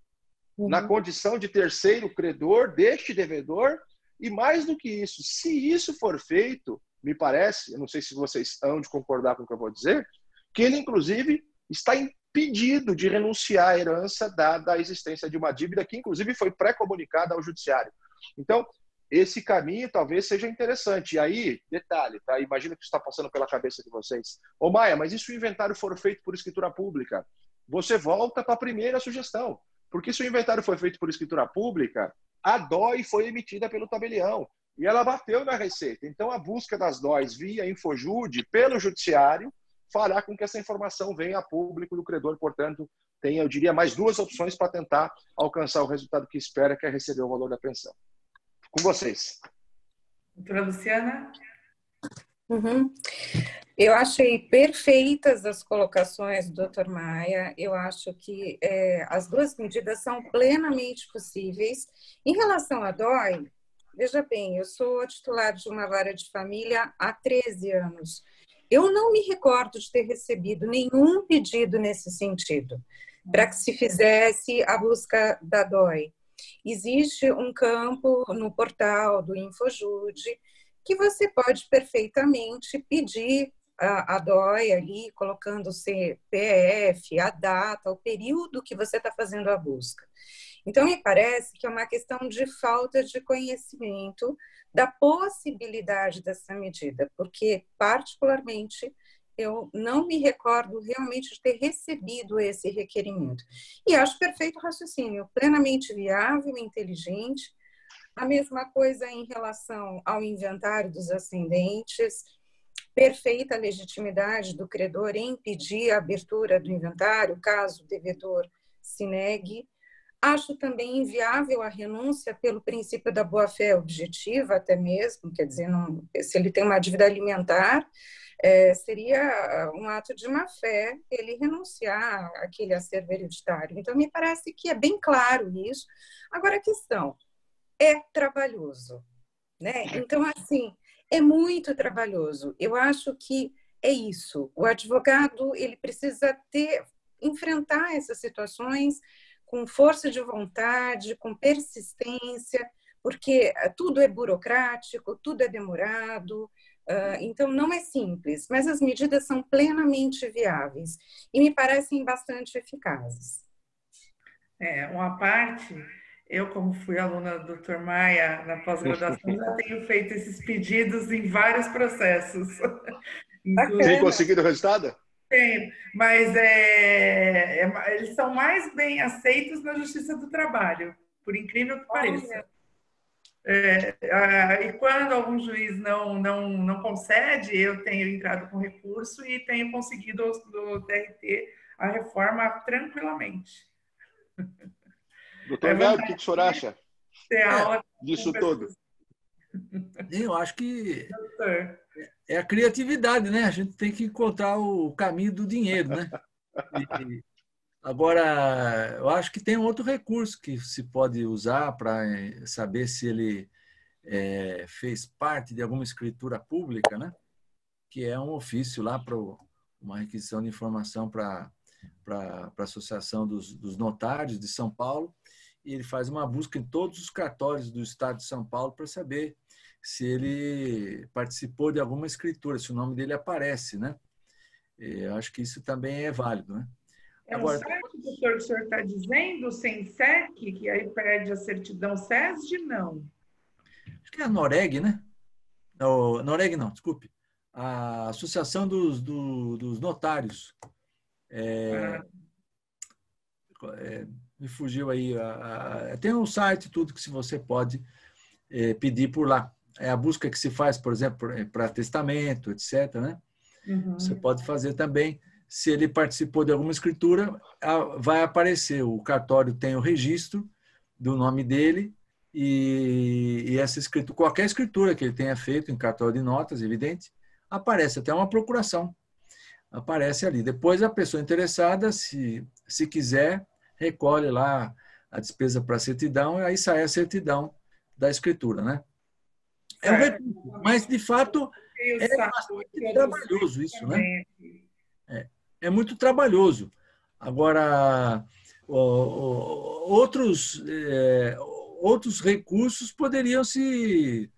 Speaker 5: na condição de terceiro credor deste devedor, e mais do que isso, se isso for feito, me parece, eu não sei se vocês hão de concordar com o que eu vou dizer, que ele, inclusive, está impedido de renunciar à herança dada a existência de uma dívida que, inclusive, foi pré-comunicada ao judiciário. Então, esse caminho talvez seja interessante. E aí, detalhe, tá? Imagina que está passando pela cabeça de vocês. Ô Maia, mas e se o inventário for feito por escritura pública? Você volta para a primeira sugestão. Porque se o inventário foi feito por escritura pública, a DOI foi emitida pelo tabelião e ela bateu na Receita. Então, a busca das DOIs via Infojude pelo judiciário fará com que essa informação venha a público e o credor, portanto, tenha, eu diria, mais duas opções para tentar alcançar o resultado que espera, que é receber o valor da pensão. Com vocês.
Speaker 1: Doutora Luciana?
Speaker 4: Eu achei perfeitas as colocações do Dr. Maia. Eu acho que as duas medidas são plenamente possíveis. Em relação à DOI, veja bem, eu sou titular de uma vara de família há 13 anos. Eu não me recordo de ter recebido nenhum pedido nesse sentido, para que se fizesse a busca da DOI. Existe um campo no portal do Infojude que você pode perfeitamente pedir a DOI ali, colocando o CPF, a data, o período que você está fazendo a busca. Então, me parece que é uma questão de falta de conhecimento da possibilidade dessa medida, porque, particularmente, eu não me recordo realmente de ter recebido esse requerimento. E acho perfeito o raciocínio, plenamente viável, inteligente. A mesma coisa em relação ao inventário dos ascendentes, perfeita legitimidade do credor em pedir a abertura do inventário, caso o devedor se negue. Acho também inviável a renúncia pelo princípio da boa-fé objetiva, até mesmo, quer dizer, não, se ele tem uma dívida alimentar, seria um ato de má-fé ele renunciar àquele acervo hereditário. Então, me parece que é bem claro isso. Agora, a questão é trabalhoso, né? Então, assim, é muito trabalhoso. Eu acho que é isso. O advogado, ele precisa enfrentar essas situações com força de vontade, com persistência, porque tudo é burocrático, tudo é demorado, então não é simples, mas as medidas são plenamente viáveis e me parecem bastante eficazes.
Speaker 1: Uma parte, eu como fui aluna do Dr. Maia na pós-graduação, já tenho feito esses pedidos em vários processos.
Speaker 5: Tem conseguido o resultado?
Speaker 1: Tem, mas eles são mais bem aceitos na Justiça do Trabalho, por incrível que pareça. E quando algum juiz não concede, eu tenho entrado com recurso e tenho conseguido do TRT a reforma tranquilamente.
Speaker 5: Doutor Mel, o que o senhor acha disso tudo?
Speaker 6: Eu acho que é a criatividade, né? A gente tem que encontrar o caminho do dinheiro, né? Agora, eu acho que tem outro recurso que se pode usar para saber se ele fez parte de alguma escritura pública, né? Que é um ofício lá para uma requisição de informação para a Associação dos Notários de São Paulo, e ele faz uma busca em todos os cartórios do Estado de São Paulo para saber se ele participou de alguma escritura, se o nome dele aparece, né? Eu acho que isso também é válido, né?
Speaker 1: Agora, site, doutor, que o senhor está dizendo, o SENSEC, que aí perde a certidão SESD, não?
Speaker 6: Acho que é a Noreg, né? Noreg não, desculpe. A Associação dos Notários. Me fugiu aí. Tem um site, tudo que você pode pedir por lá. É a busca que se faz, por exemplo, para testamento, etc., né? Você pode fazer também. se ele participou de alguma escritura, vai aparecer, o cartório tem o registro do nome dele e essa escritura, qualquer escritura que ele tenha feito em cartório de notas, evidente, aparece até uma procuração, aparece ali. Depois a pessoa interessada, se quiser, recolhe lá a despesa para a certidão e aí sai a certidão da escritura, né? É um recurso, mas de fato é bastante trabalhoso isso, né? É muito trabalhoso. Agora, outros recursos poderiam se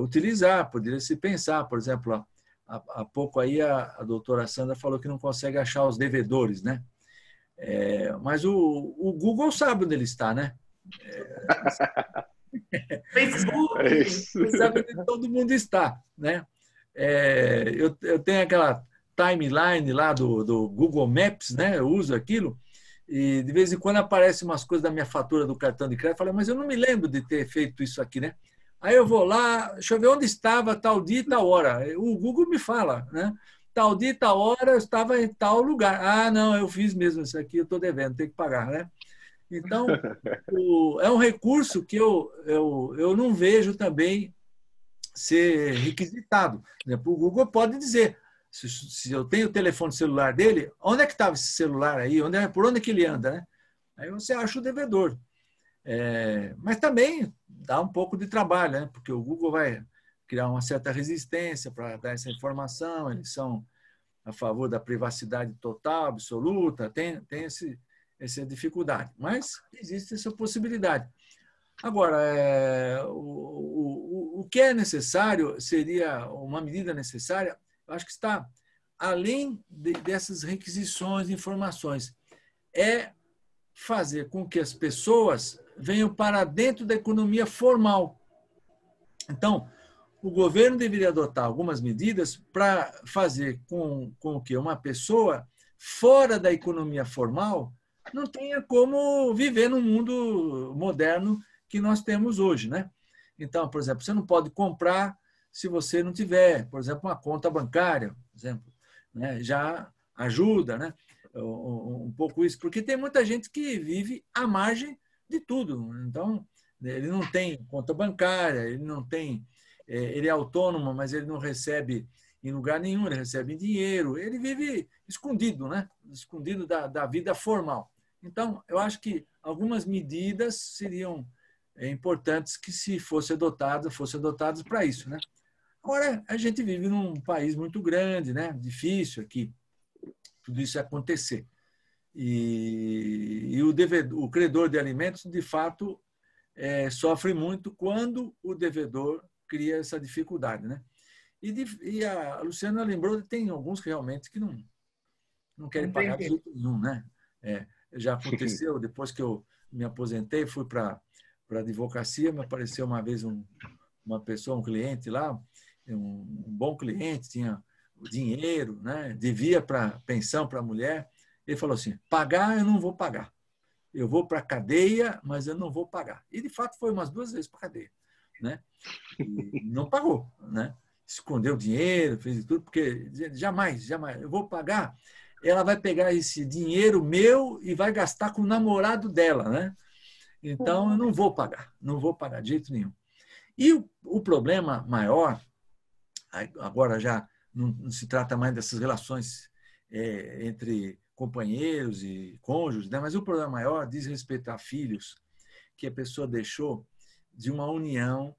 Speaker 6: utilizar, poderiam se pensar. Por exemplo, há pouco aí a doutora Sandra falou que não consegue achar os devedores, né? Mas o Google sabe onde ele está, né?
Speaker 1: Facebook.
Speaker 6: Sabe onde todo mundo está, né? Eu tenho aquela timeline lá do Google Maps, né? Eu uso aquilo e de vez em quando aparecem umas coisas da minha fatura do cartão de crédito. Eu falei, mas eu não me lembro de ter feito isso aqui, né? Aí eu vou lá, deixa eu ver onde estava tal dia e tal hora. O Google me fala, né? Tal dia e tal hora eu estava em tal lugar. Ah, não, eu fiz mesmo isso aqui, eu estou devendo, tenho que pagar, né? Então, é um recurso que eu não vejo também ser requisitado. O Google pode dizer, se eu tenho o telefone celular dele, onde é que estava esse celular aí? Por onde é que ele anda, né? Aí você acha o devedor. Mas também dá um pouco de trabalho, né? Porque o Google vai criar uma certa resistência para dar essa informação, eles são a favor da privacidade total, absoluta, tem essa dificuldade, mas existe essa possibilidade. Agora, o que é necessário, seria uma medida necessária, eu acho que está além dessas requisições de informações, é fazer com que as pessoas venham para dentro da economia formal. Então, o governo deveria adotar algumas medidas para fazer com que uma pessoa fora da economia formal não tenha como viver no mundo moderno que nós temos hoje, né? Então, por exemplo, você não pode comprar se você não tiver, por exemplo, uma conta bancária, por exemplo, né? Já ajuda, né? Um pouco isso, porque tem muita gente que vive à margem de tudo. Então, ele não tem conta bancária, ele é autônomo, mas ele não recebe em lugar nenhum, ele recebe em dinheiro, ele vive escondido, né? Escondido da vida formal. Então, eu acho que algumas medidas seriam importantes que se fossem adotadas para isso, né? Agora, a gente vive num país muito grande, né? Difícil aqui tudo isso acontecer. E o credor de alimentos, de fato, sofre muito quando o devedor cria essa dificuldade, né? E a Luciana lembrou que tem alguns realmente que não querem pagar de jeito nenhum, né? Já aconteceu, depois que eu me aposentei, fui para a advocacia, me apareceu uma vez uma pessoa, um cliente lá, um bom cliente, tinha dinheiro, né? Devia para pensão para a mulher. Ele falou assim, pagar eu não vou pagar. Eu vou para a cadeia, mas eu não vou pagar. E, de fato, foi umas 2 vezes para a cadeia, né? E não pagou, né? Escondeu dinheiro, fez tudo, porque jamais, eu vou pagar. Ela vai pegar esse dinheiro meu e vai gastar com o namorado dela, né? Então, eu não vou pagar de jeito nenhum. E o problema maior, agora já não se trata mais dessas relações entre companheiros e cônjuges, né? Mas o problema maior diz respeito a filhos que a pessoa deixou de uma união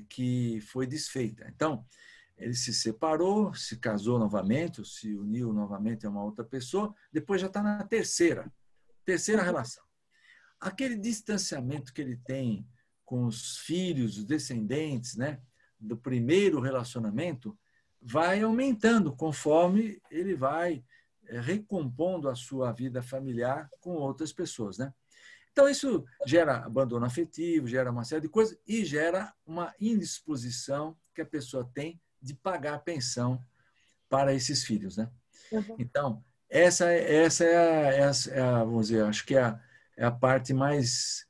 Speaker 6: que foi desfeita. Então, ele se separou, se casou novamente, ou se uniu novamente a uma outra pessoa, depois já está na terceira relação. Aquele distanciamento que ele tem com os filhos, os descendentes, né, do primeiro relacionamento, vai aumentando conforme ele vai recompondo a sua vida familiar com outras pessoas, né? Então, isso gera abandono afetivo, gera uma série de coisas e gera uma indisposição que a pessoa tem de pagar a pensão para esses filhos, né? Então, essa vamos dizer, acho que é a parte mais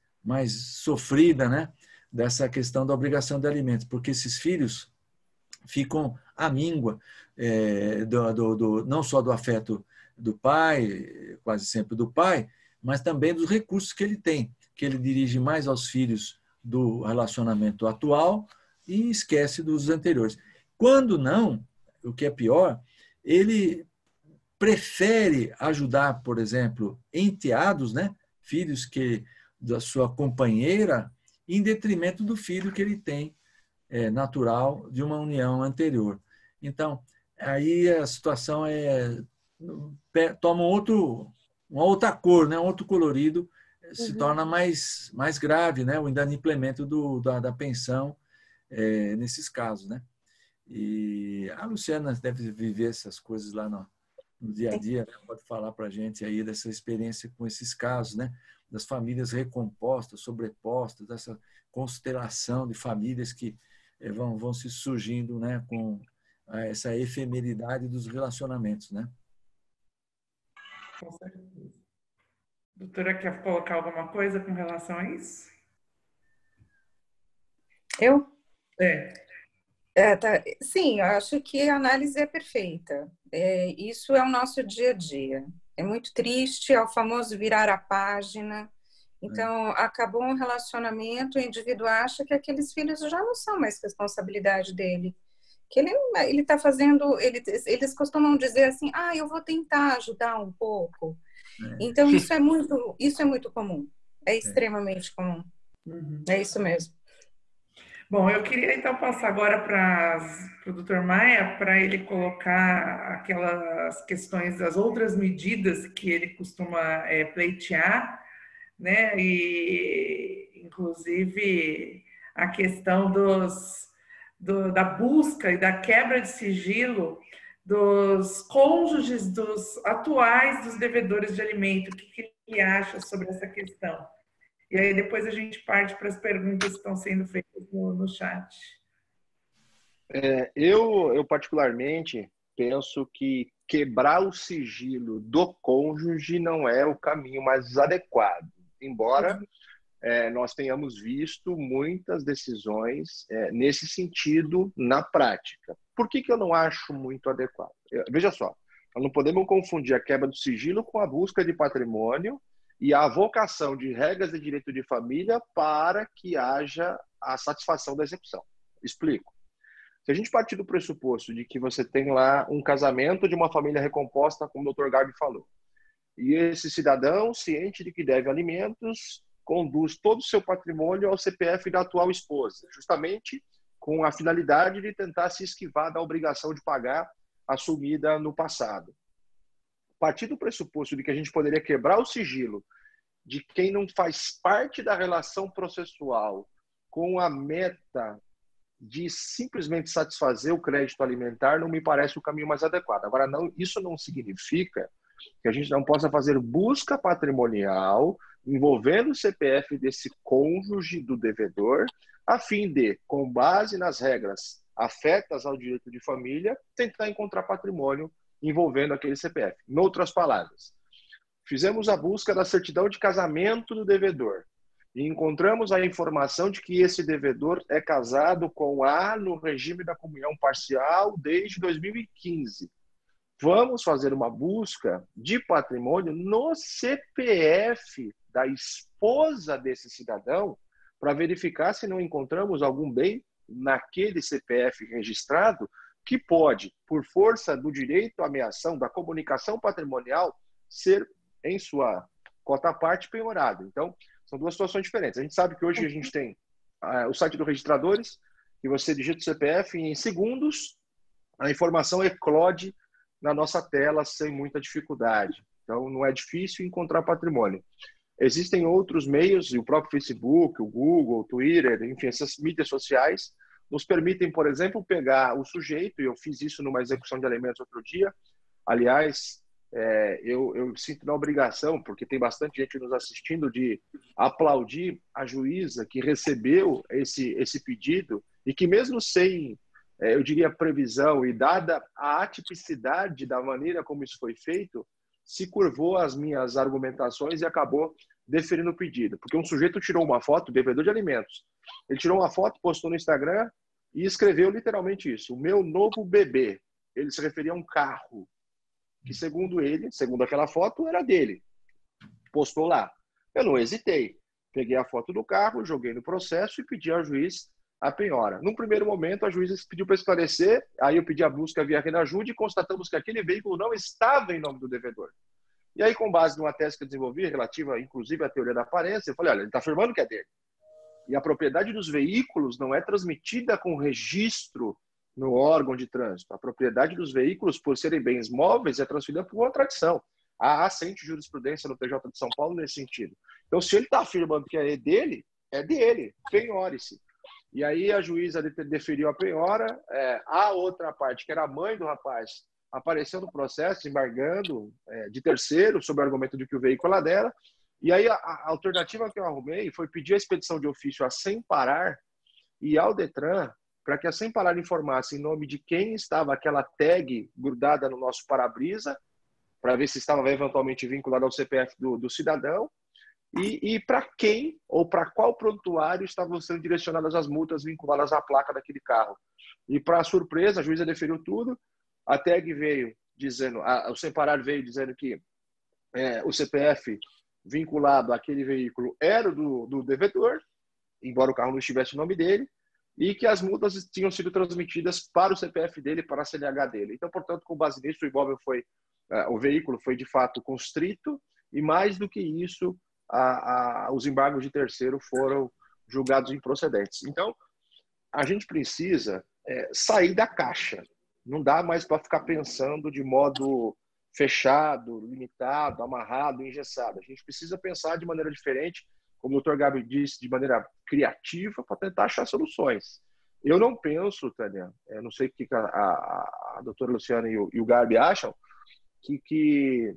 Speaker 6: sofrida, né, dessa questão da obrigação de alimentos, porque esses filhos ficam à míngua, não só do afeto do pai, quase sempre do pai, mas também dos recursos que ele tem, que ele dirige mais aos filhos do relacionamento atual e esquece dos anteriores. Quando não, o que é pior, ele prefere ajudar, por exemplo, enteados, né? Filhos da sua companheira, em detrimento do filho que ele tem natural de uma união anterior. Então, aí a situação toma uma outra cor, né? Um outro colorido, se torna mais grave, né? O inadimplemento da pensão nesses casos, né? E a Luciana deve viver essas coisas lá no dia a dia, né? Pode falar para a gente aí dessa experiência com esses casos, né? Das famílias recompostas, sobrepostas, dessa constelação de famílias que vão se surgindo, né? Com essa efemeridade dos relacionamentos, né?
Speaker 1: Com certeza. Doutora, quer colocar alguma coisa com relação a isso?
Speaker 4: Eu?
Speaker 1: Tá.
Speaker 4: Sim, eu acho que a análise é perfeita. Isso é o nosso dia a dia. É muito triste, é o famoso virar a página. Então, acabou um relacionamento, o indivíduo acha que aqueles filhos já não são mais responsabilidade dele. Que ele está fazendo, eles costumam dizer assim, eu vou tentar ajudar um pouco. Então, isso é muito comum. É extremamente comum. É isso mesmo.
Speaker 1: Bom, eu queria então passar agora para o Dr. Maia, para ele colocar aquelas questões, as outras medidas que ele costuma pleitear, né? E, inclusive, a questão da busca e da quebra de sigilo dos cônjuges dos atuais dos devedores de alimento. O que ele acha sobre essa questão? E aí depois a gente parte para as perguntas que estão sendo feitas no chat.
Speaker 5: Eu particularmente penso que quebrar o sigilo do cônjuge não é o caminho mais adequado, embora nós tenhamos visto muitas decisões nesse sentido na prática. Por que eu não acho muito adequado? Veja só, nós não podemos confundir a quebra do sigilo com a busca de patrimônio e a avocação de regras de direito de família para que haja a satisfação da execução. Explico. Se a gente partir do pressuposto de que você tem lá um casamento de uma família recomposta, como o Dr. Garbi falou, e esse cidadão, ciente de que deve alimentos, conduz todo o seu patrimônio ao CPF da atual esposa, justamente com a finalidade de tentar se esquivar da obrigação de pagar assumida no passado. A partir do pressuposto de que a gente poderia quebrar o sigilo de quem não faz parte da relação processual com a meta de simplesmente satisfazer o crédito alimentar, não me parece o caminho mais adequado. Agora, isso não significa que a gente não possa fazer busca patrimonial envolvendo o CPF desse cônjuge do devedor, a fim de, com base nas regras afetas ao direito de família, tentar encontrar patrimônio envolvendo aquele CPF. Em outras palavras, fizemos a busca da certidão de casamento do devedor e encontramos a informação de que esse devedor é casado com A no regime da comunhão parcial desde 2015. Vamos fazer uma busca de patrimônio no CPF da esposa desse cidadão para verificar se não encontramos algum bem naquele CPF registrado que pode, por força do direito à meação da comunicação patrimonial, ser, em sua cota parte, penhorado. Então, são duas situações diferentes. A gente sabe que hoje a gente tem o site do Registradores, que você digita o CPF e em segundos a informação eclode na nossa tela sem muita dificuldade. Então, não é difícil encontrar patrimônio. Existem outros meios, e o próprio Facebook, o Google, o Twitter, enfim, essas mídias sociais nos permitem, por exemplo, pegar o sujeito, e eu fiz isso numa execução de alimentos outro dia. Aliás, eu sinto na obrigação, porque tem bastante gente nos assistindo, de aplaudir a juíza que recebeu esse pedido e que mesmo sem, eu diria, previsão e dada a atipicidade da maneira como isso foi feito, se curvou às minhas argumentações e acabou deferindo o pedido. Porque um sujeito tirou uma foto, devedor de alimentos, ele tirou uma foto, postou no Instagram e escreveu literalmente isso: o meu novo bebê. Ele se referia a um carro que, segundo ele, segundo aquela foto, era dele. Postou lá. Eu não hesitei. Peguei a foto do carro, joguei no processo e pedi ao juiz a penhora. Num primeiro momento, a juíza pediu para esclarecer, aí eu pedi a busca via Renajude e constatamos que aquele veículo não estava em nome do devedor. E aí, com base numa tese que eu desenvolvi, relativa, inclusive, à teoria da aparência, eu falei, olha, ele está afirmando que é dele. E a propriedade dos veículos não é transmitida com registro no órgão de trânsito. A propriedade dos veículos, por serem bens móveis, é transferida por contradição. Há assente jurisprudência no TJ de São Paulo nesse sentido. Então, se ele está afirmando que é dele, penhore-se. E aí a juíza deferiu a penhora, a outra parte, que era a mãe do rapaz, apareceu no processo, embargando de terceiro, sob o argumento de que o veículo era dela. E aí a alternativa que eu arrumei foi pedir a expedição de ofício a Sem Parar e ao Detran, para que a Sem Parar informasse em nome de quem estava aquela tag grudada no nosso para-brisa, para ver se estava eventualmente vinculado ao CPF do cidadão, e para quem ou para qual prontuário estavam sendo direcionadas as multas vinculadas à placa daquele carro. E, para surpresa, a juíza deferiu tudo, a tag veio dizendo, o Sem Parar veio dizendo que o CPF vinculado àquele veículo era do devedor, embora o carro não estivesse o nome dele, e que as multas tinham sido transmitidas para o CPF dele, para a CNH dele. Então, portanto, com base nisso, o veículo foi de fato constrito, e mais do que isso, os embargos de terceiro foram julgados improcedentes. Então, a gente precisa sair da caixa. Não dá mais para ficar pensando de modo fechado, limitado, amarrado, engessado. A gente precisa pensar de maneira diferente, como o Dr. Gabi disse, de maneira criativa, para tentar achar soluções. Eu não penso, Tânia, não sei o que a doutora Luciana e o Gabi acham, que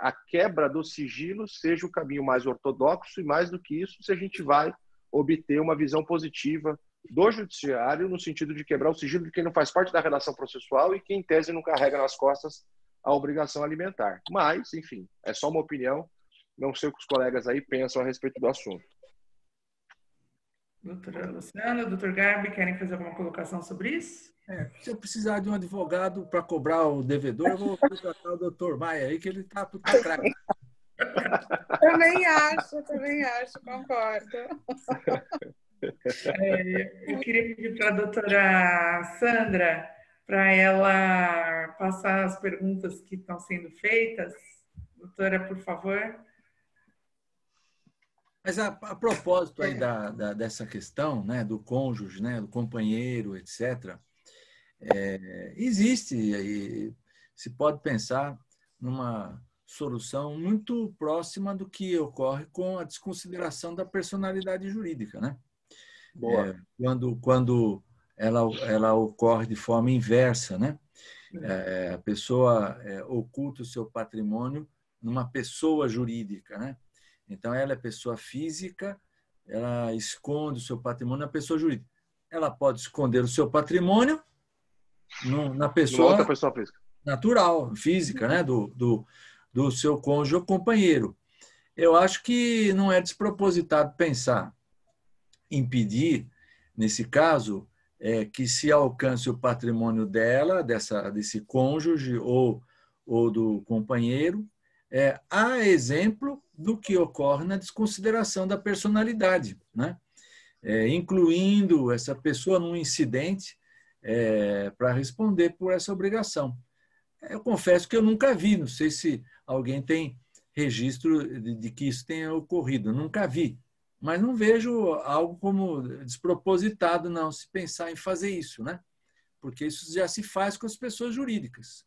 Speaker 5: a quebra do sigilo seja o caminho mais ortodoxo, e mais do que isso, se a gente vai obter uma visão positiva do judiciário, no sentido de quebrar o sigilo de quem não faz parte da relação processual e que, em tese, não carrega nas costas a obrigação alimentar. Mas, enfim, é só uma opinião, não sei o que os colegas aí pensam a respeito do assunto.
Speaker 1: Doutora Luciana, doutor Gabi, querem fazer alguma colocação sobre isso?
Speaker 6: Se eu precisar de um advogado para cobrar o devedor, eu vou contratar o doutor Maia aí, que ele está craque.
Speaker 4: Também acho, concordo.
Speaker 1: Eu queria pedir para a doutora Sandra, para ela passar as perguntas que estão sendo feitas. Doutora, por favor.
Speaker 6: Mas a propósito aí dessa questão, né, do cônjuge, né, do companheiro, etc., existe, e se pode pensar numa solução muito próxima do que ocorre com a desconsideração da personalidade jurídica, né? Quando ela ocorre de forma inversa, né? A pessoa oculta o seu patrimônio numa pessoa jurídica, né? Então, ela é pessoa física, ela esconde o seu patrimônio na pessoa jurídica. Ela pode esconder o seu patrimônio na pessoa,
Speaker 5: outra pessoa física.
Speaker 6: Natural, física, né? do seu cônjuge ou companheiro. Eu acho que não é despropositado pensar em pedir, nesse caso, que se alcance o patrimônio dela, desse cônjuge ou do companheiro, a exemplo do que ocorre na desconsideração da personalidade, né? Incluindo essa pessoa num incidente para responder por essa obrigação. Eu confesso que eu nunca vi, não sei se alguém tem registro de que isso tenha ocorrido, nunca vi, mas não vejo algo como despropositado, não, se pensar em fazer isso, né? Porque isso já se faz com as pessoas jurídicas.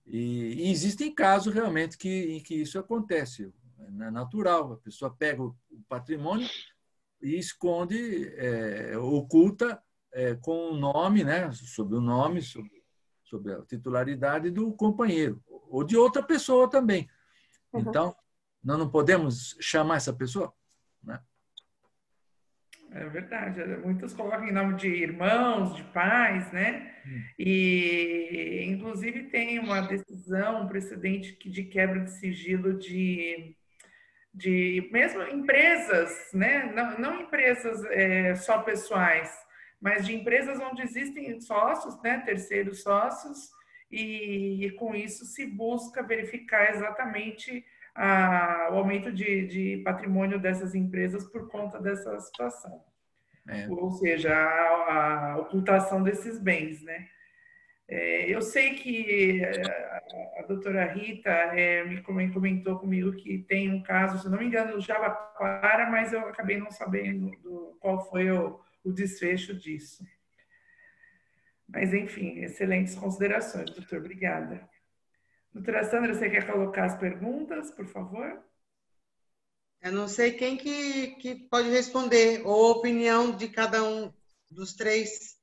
Speaker 6: E existem casos realmente em que isso acontece. É natural, a pessoa pega o patrimônio e esconde, oculta com o nome, né? Sob o nome, sob a titularidade do companheiro, ou de outra pessoa também. Então, nós não podemos chamar essa pessoa, né?
Speaker 1: É verdade, muitos colocam em nome de irmãos, de pais, né? E, inclusive, tem uma decisão, um precedente de quebra de sigilo de mesmo empresas, né? Não empresas só pessoais, mas de empresas onde existem sócios, né, terceiros sócios, e com isso se busca verificar exatamente o aumento de patrimônio dessas empresas por conta dessa situação. Ou seja, a ocultação desses bens, né? Eu sei que a doutora Rita me comentou comigo que tem um caso, se não me engano, no Jabaquara, mas eu acabei não sabendo qual foi o desfecho disso. Mas, enfim, excelentes considerações, doutor. Obrigada. Doutora Sandra, você quer colocar as perguntas, por favor?
Speaker 7: Eu não sei quem que pode responder, ou a opinião de cada um dos três,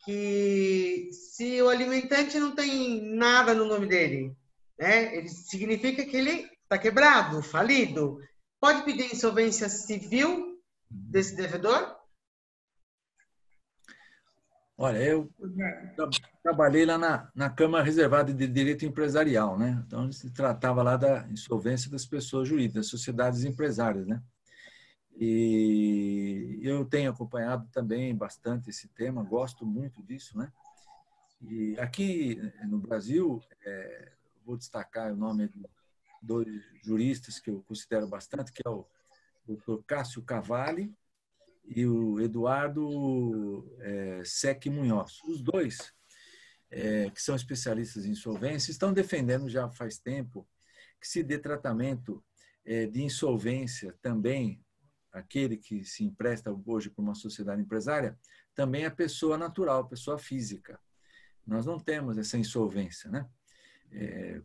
Speaker 7: que se o alimentante não tem nada no nome dele, né, ele significa que ele está quebrado, falido. Pode pedir insolvência civil desse devedor?
Speaker 6: Olha, eu trabalhei lá na Câmara Reservada de Direito Empresarial, né? Então, se tratava lá da insolvência das pessoas jurídicas, das sociedades empresárias, né? E eu tenho acompanhado também bastante esse tema, gosto muito disso, né? E aqui no Brasil, vou destacar o nome de dois juristas que eu considero bastante, que é o Dr. Cássio Cavalli e o Eduardo Sec Munhoz. Os dois, que são especialistas em insolvência, estão defendendo já faz tempo que se dê tratamento de insolvência também, aquele que se empresta hoje para uma sociedade empresária, também a pessoa natural, a pessoa física. Nós não temos essa insolvência, né?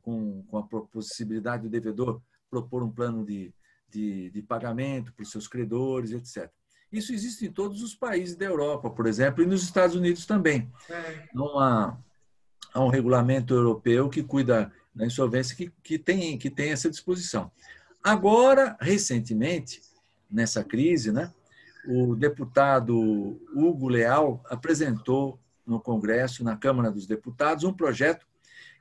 Speaker 6: Com a possibilidade do devedor propor um plano de pagamento para os seus credores, etc. Isso existe em todos os países da Europa, por exemplo, e nos Estados Unidos também. Há um regulamento europeu que cuida da insolvência que tem essa disposição. Agora, recentemente, nessa crise, né, o deputado Hugo Leal apresentou no Congresso, na Câmara dos Deputados, um projeto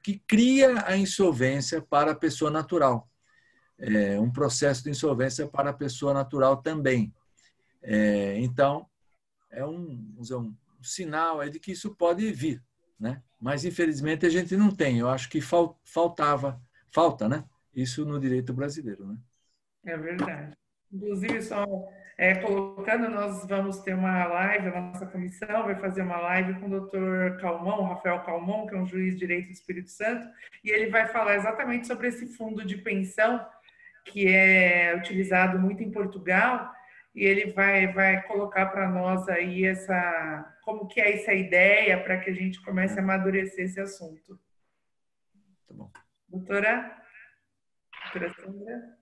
Speaker 6: que cria a insolvência para a pessoa natural. Um processo de insolvência para a pessoa natural também. Então, é um sinal aí de que isso pode vir, né? Mas, infelizmente, a gente não tem. Eu acho que falta, né? Isso no direito brasileiro, né?
Speaker 1: É verdade. Inclusive, só colocando, nós vamos ter uma live, a nossa comissão vai fazer uma live com o doutor Calmon, Rafael Calmon, que é um juiz de direito do Espírito Santo, e ele vai falar exatamente sobre esse fundo de pensão que é utilizado muito em Portugal, e ele vai colocar para nós aí como que é essa ideia para que a gente comece a amadurecer esse assunto.
Speaker 6: Tá bom.
Speaker 1: Doutora Sandra?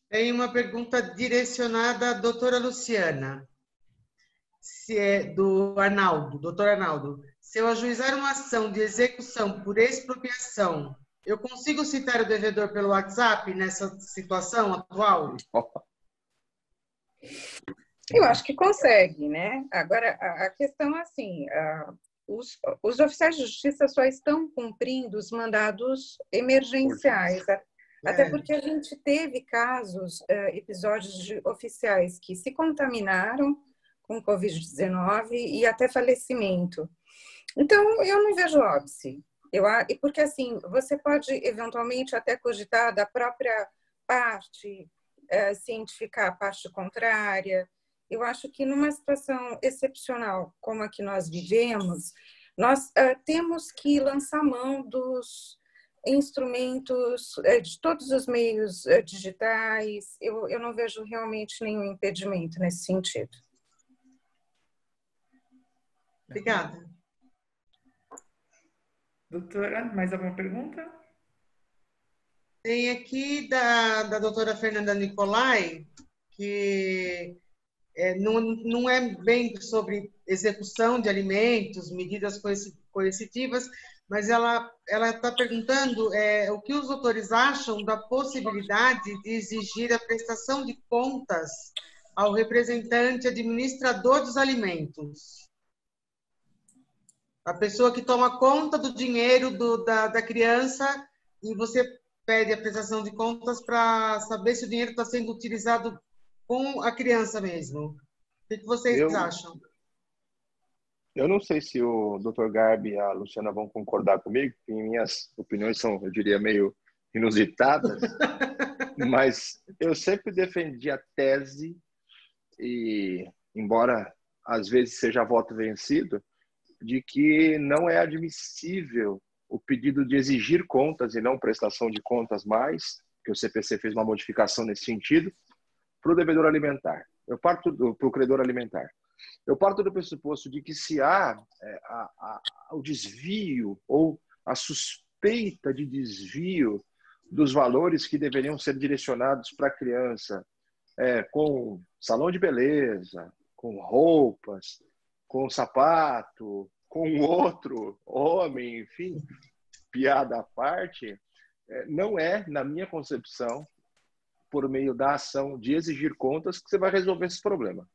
Speaker 7: Tem uma pergunta direcionada à doutora Luciana, se é do Arnaldo, doutor Arnaldo. Se eu ajuizar uma ação de execução por expropriação, eu consigo citar o devedor pelo WhatsApp nessa situação atual?
Speaker 4: Eu acho que consegue, né? Agora, a questão é assim, os oficiais de justiça só estão cumprindo os mandados emergenciais, até porque a gente teve casos, episódios de oficiais que se contaminaram com Covid-19 e até falecimento. Então, eu não vejo óbice. Porque, assim, você pode, eventualmente, até cogitar da própria parte, cientificar a parte contrária. Eu acho que, numa situação excepcional como a que nós vivemos, nós temos que lançar mão dos instrumentos, de todos os meios digitais. Eu não vejo realmente nenhum impedimento nesse sentido.
Speaker 7: Obrigada.
Speaker 1: Doutora, mais alguma pergunta?
Speaker 7: Tem aqui da doutora Fernanda Nicolai, que não é bem sobre execução de alimentos, medidas coercitivas, mas ela está perguntando o que os doutores acham da possibilidade de exigir a prestação de contas ao representante administrador dos alimentos. A pessoa que toma conta do dinheiro da criança e você pede a prestação de contas para saber se o dinheiro está sendo utilizado com a criança mesmo. O que vocês acham?
Speaker 5: Eu não sei se o Dr. Garbi e a Luciana vão concordar comigo, porque minhas opiniões são, eu diria, meio inusitadas, mas eu sempre defendi a tese, e embora às vezes seja voto vencido, de que não é admissível o pedido de exigir contas e não prestação de contas mais, que o CPC fez uma modificação nesse sentido, para o devedor alimentar. Eu parto para o credor alimentar. Eu parto do pressuposto de que se há o desvio ou a suspeita de desvio dos valores que deveriam ser direcionados para a criança, com salão de beleza, com roupas, com sapato, com outro homem, enfim, piada à parte, não é, na minha concepção, por meio da ação de exigir contas que você vai resolver esse problema.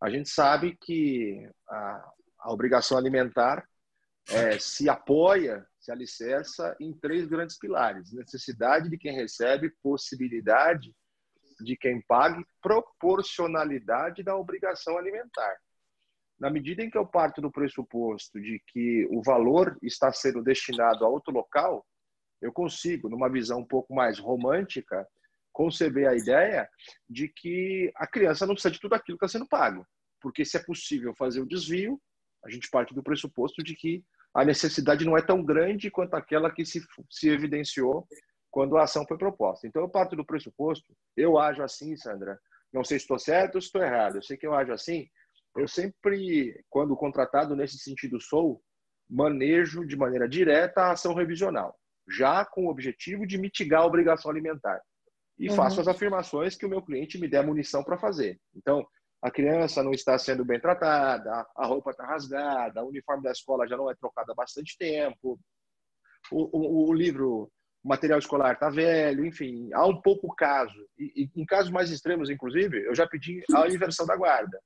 Speaker 5: A gente sabe que a obrigação alimentar se apoia, se alicerça em 3 grandes pilares: necessidade de quem recebe, possibilidade de quem pague, proporcionalidade da obrigação alimentar. Na medida em que eu parto do pressuposto de que o valor está sendo destinado a outro local, eu consigo, numa visão um pouco mais romântica, conceber a ideia de que a criança não precisa de tudo aquilo que está sendo pago. Porque se é possível fazer o desvio, a gente parte do pressuposto de que a necessidade não é tão grande quanto aquela que se evidenciou quando a ação foi proposta. Então, eu parto do pressuposto, eu ajo assim, Sandra, não sei se estou certo ou se estou errado, eu sei que eu ajo assim, eu sempre, quando contratado nesse sentido sou, manejo de maneira direta a ação revisional, já com o objetivo de mitigar a obrigação alimentar. E faço as afirmações que o meu cliente me der munição para fazer. Então, a criança não está sendo bem tratada, a roupa está rasgada, o uniforme da escola já não é trocado há bastante tempo, o livro, o material escolar está velho, enfim, há um pouco caso. E em casos mais extremos, inclusive, eu já pedi a inversão da guarda.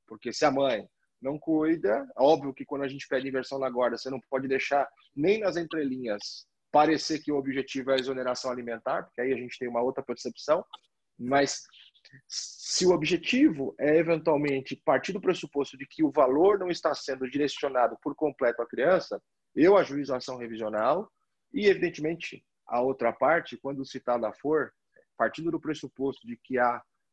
Speaker 5: Porque se a mãe não cuida, óbvio que quando a gente pede inversão na guarda, você não pode deixar nem nas entrelinhas parecer que o objetivo é a exoneração alimentar, porque aí a gente tem uma outra percepção, mas se o objetivo é eventualmente partir do pressuposto de que o valor não está sendo direcionado por completo à criança, eu ajuizo a ação revisional e, evidentemente, a outra parte, quando citada for, partindo do pressuposto de que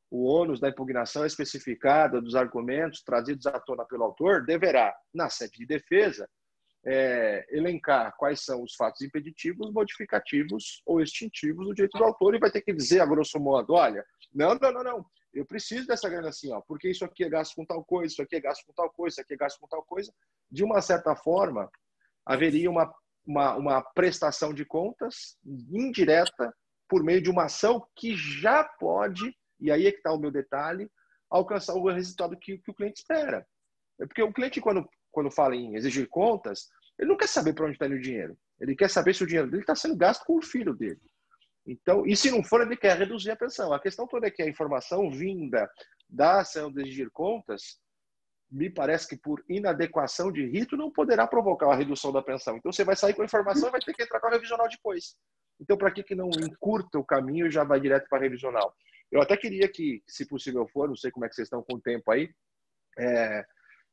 Speaker 5: o ônus da impugnação especificada dos argumentos trazidos à tona pelo autor, deverá, na sede de defesa, elencar quais são os fatos impeditivos, modificativos ou extintivos do direito do autor e vai ter que dizer, a grosso modo, olha, não, eu preciso dessa grana assim, ó, porque isso aqui é gasto com tal coisa, isso aqui é gasto com tal coisa, isso aqui é gasto com tal coisa. De uma certa forma, haveria uma prestação de contas indireta por meio de uma ação que já pode, e aí é que está o meu detalhe, alcançar o resultado que o cliente espera. Porque o cliente, quando fala em exigir contas, ele não quer saber para onde está indo o dinheiro. Ele quer saber se o dinheiro dele está sendo gasto com o filho dele. Então, e se não for, ele quer reduzir a pensão. A questão toda é que a informação vinda da ação de exigir contas, me parece que por inadequação de rito, não poderá provocar a redução da pensão. Então, você vai sair com a informação e vai ter que entrar com a revisional depois. Então, para que não encurta o caminho e já vai direto para a revisional? Eu até queria que, se possível for, não sei como é que vocês estão com o tempo aí,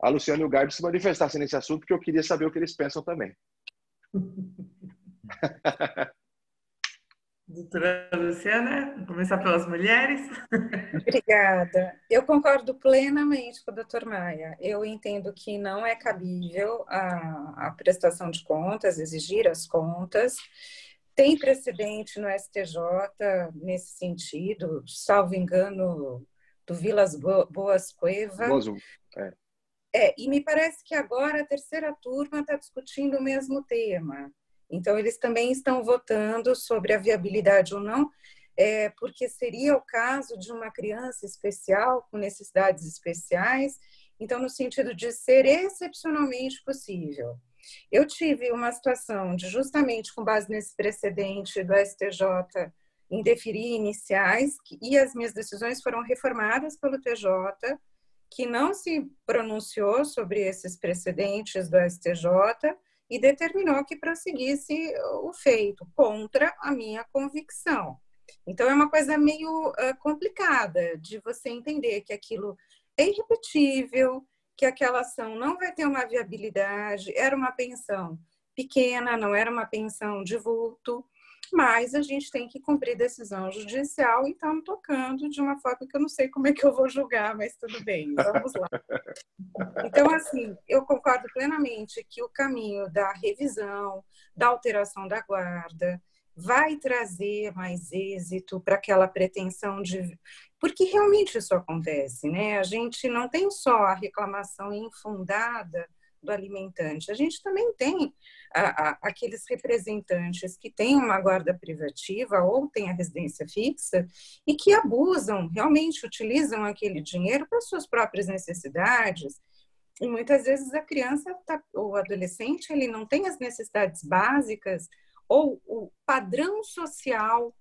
Speaker 5: a Luciana e o Garbi se manifestassem nesse assunto, porque eu queria saber o que eles pensam também.
Speaker 1: Doutora Luciana, vamos começar pelas mulheres.
Speaker 4: Obrigada. Eu concordo plenamente com o doutor Maia. Eu entendo que não é cabível a prestação de contas, exigir as contas. Tem precedente no STJ nesse sentido, salvo engano, do Vilas Boas Cueva. E me parece que agora a terceira turma está discutindo o mesmo tema. Então, eles também estão votando sobre a viabilidade ou não, porque seria o caso de uma criança especial, com necessidades especiais, então, no sentido de ser excepcionalmente possível. Eu tive uma situação de, justamente com base nesse precedente do STJ, em deferir iniciais, e as minhas decisões foram reformadas pelo TJ, que não se pronunciou sobre esses precedentes do STJ, e determinou que prosseguisse o feito, contra a minha convicção. Então, é uma coisa meio complicada de você entender que aquilo é irrepetível, que aquela ação não vai ter uma viabilidade, era uma pensão pequena, não era uma pensão de vulto, mas a gente tem que cumprir decisão judicial e estamos tocando de uma forma que eu não sei como é que eu vou julgar, mas tudo bem, vamos lá. Então, assim, eu concordo plenamente que o caminho da revisão, da alteração da guarda, vai trazer mais êxito para aquela pretensão de... Porque realmente isso acontece, né? A gente não tem só a reclamação infundada do alimentante, a gente também tem aqueles representantes que têm uma guarda privativa ou têm a residência fixa e que abusam, realmente utilizam aquele dinheiro para suas próprias necessidades. E muitas vezes a criança, o adolescente, ele não tem as necessidades básicas ou o padrão social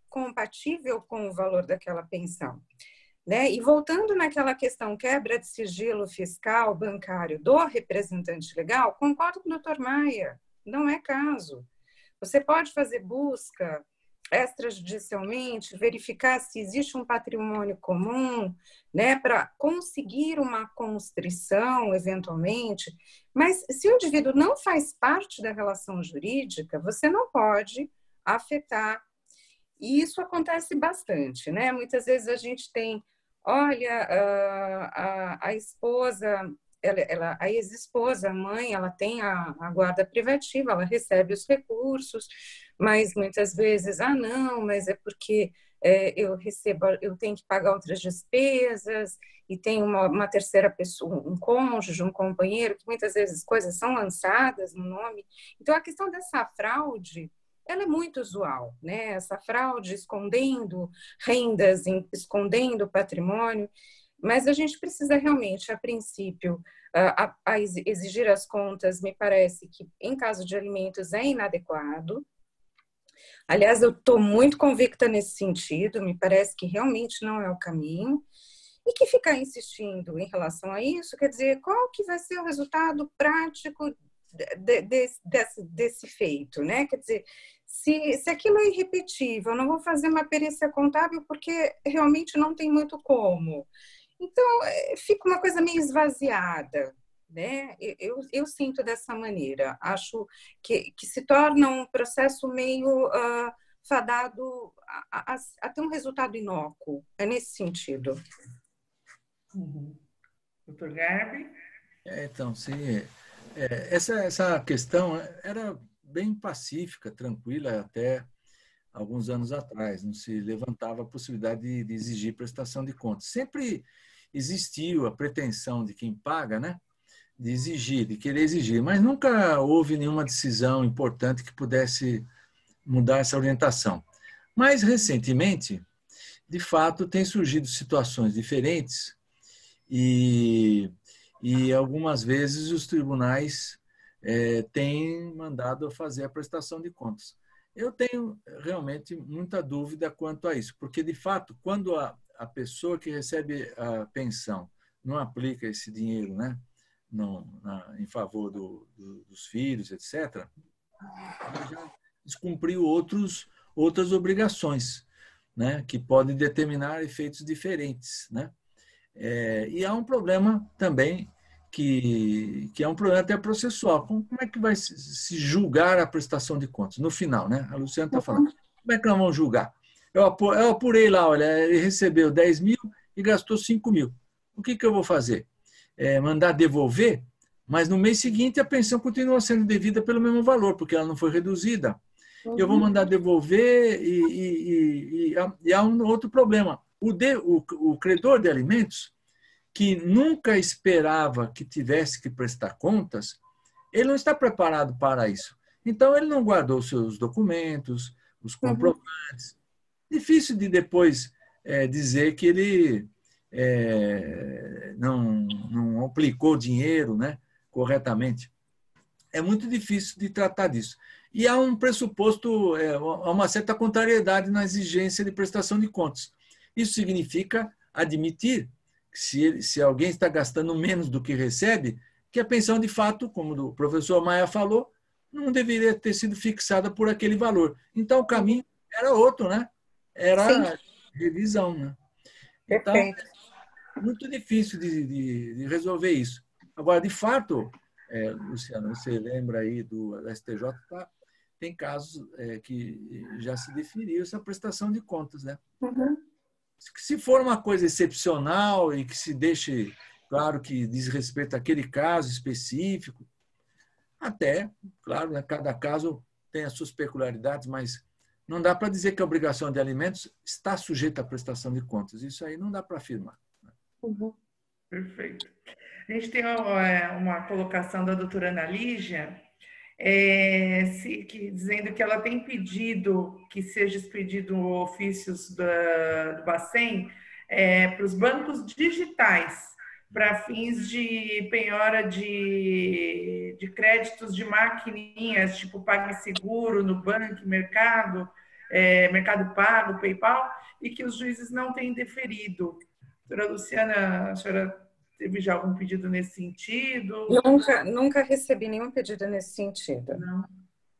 Speaker 4: compatível com o valor daquela pensão. Né? E voltando naquela questão quebra de sigilo fiscal, bancário do representante legal, concordo com o Dr. Maia, não é caso. Você pode fazer busca extrajudicialmente, verificar se existe um patrimônio comum, né, para conseguir uma constrição, eventualmente, mas se o indivíduo não faz parte da relação jurídica, você não pode afetar. E isso acontece bastante, né? Muitas vezes a gente tem, olha, a esposa, a ex-esposa, a mãe, ela tem a guarda privativa, ela recebe os recursos, mas muitas vezes, não, mas é porque eu tenho que pagar outras despesas, e tem uma terceira pessoa, um cônjuge, um companheiro, que muitas vezes coisas são lançadas no nome. Então, a questão dessa fraude, ela é muito usual, né? Essa fraude escondendo rendas, escondendo patrimônio, mas a gente precisa realmente, a princípio, exigir as contas, me parece que, em caso de alimentos, é inadequado. Aliás, eu estou muito convicta nesse sentido, me parece que realmente não é o caminho, e que ficar insistindo em relação a isso, quer dizer, qual que vai ser o resultado prático desse feito, né? Quer dizer, se aquilo é irrepetível, eu não vou fazer uma perícia contábil porque realmente não tem muito como. Então, fica uma coisa meio esvaziada, né? Eu sinto dessa maneira. Acho que se torna um processo meio fadado a ter um resultado inócuo. É nesse sentido.
Speaker 1: Uhum. Dr. Garbi?
Speaker 6: Então, sim. Essa questão era bem pacífica, tranquila até alguns anos atrás. Não se levantava a possibilidade de exigir prestação de contas. Sempre existiu a pretensão de quem paga, né, de exigir, de querer exigir, mas nunca houve nenhuma decisão importante que pudesse mudar essa orientação. Mais recentemente, de fato, tem surgido situações diferentes e algumas vezes os tribunais têm mandado fazer a prestação de contas. Eu tenho realmente muita dúvida quanto a isso, porque, de fato, quando a pessoa que recebe a pensão não aplica esse dinheiro, né, em favor dos filhos, etc., ela já descumpriu outras obrigações, né, que podem determinar efeitos diferentes, né? E há um problema também que é um problema até processual. Como é que vai se julgar a prestação de contas? No final, né? A Luciana está falando. Como é que nós vamos julgar? Eu apurei lá, olha, ele recebeu 10 mil e gastou 5 mil. O que eu vou fazer? Mandar devolver, mas no mês seguinte a pensão continua sendo devida pelo mesmo valor, porque ela não foi reduzida. Eu vou mandar devolver e há um outro problema. O credor de alimentos, que nunca esperava que tivesse que prestar contas, ele não está preparado para isso. Então, ele não guardou os seus documentos, os comprovantes. Difícil de depois dizer que ele não aplicou dinheiro, né, corretamente. É muito difícil de tratar disso. E há um pressuposto, há uma certa contrariedade na exigência de prestação de contas. Isso significa admitir que se alguém está gastando menos do que recebe, que a pensão, de fato, como o professor Maia falou, não deveria ter sido fixada por aquele valor. Então, o caminho era outro, né? Era revisão, né? Então, muito difícil de resolver isso. Agora, de fato, Luciano, você lembra aí do STJ, tem casos que já se definiu essa prestação de contas, né?
Speaker 4: Uhum.
Speaker 6: Se for uma coisa excepcional e que se deixe claro que diz respeito àquele caso específico, até, claro, né, cada caso tem as suas peculiaridades, mas não dá para dizer que a obrigação de alimentos está sujeita à prestação de contas. Isso aí não dá para afirmar.
Speaker 4: Uhum.
Speaker 1: Perfeito. A gente tem uma colocação da doutora Ana Lígia, dizendo que ela tem pedido que seja expedido ofícios do Bacen para os bancos digitais, para fins de penhora de créditos de maquininhas, tipo PagSeguro, Nubank, Mercado Pago, PayPal, e que os juízes não têm deferido. Doutora Luciana, a senhora teve já algum pedido nesse sentido?
Speaker 4: Nunca recebi nenhum pedido nesse sentido.
Speaker 1: Não.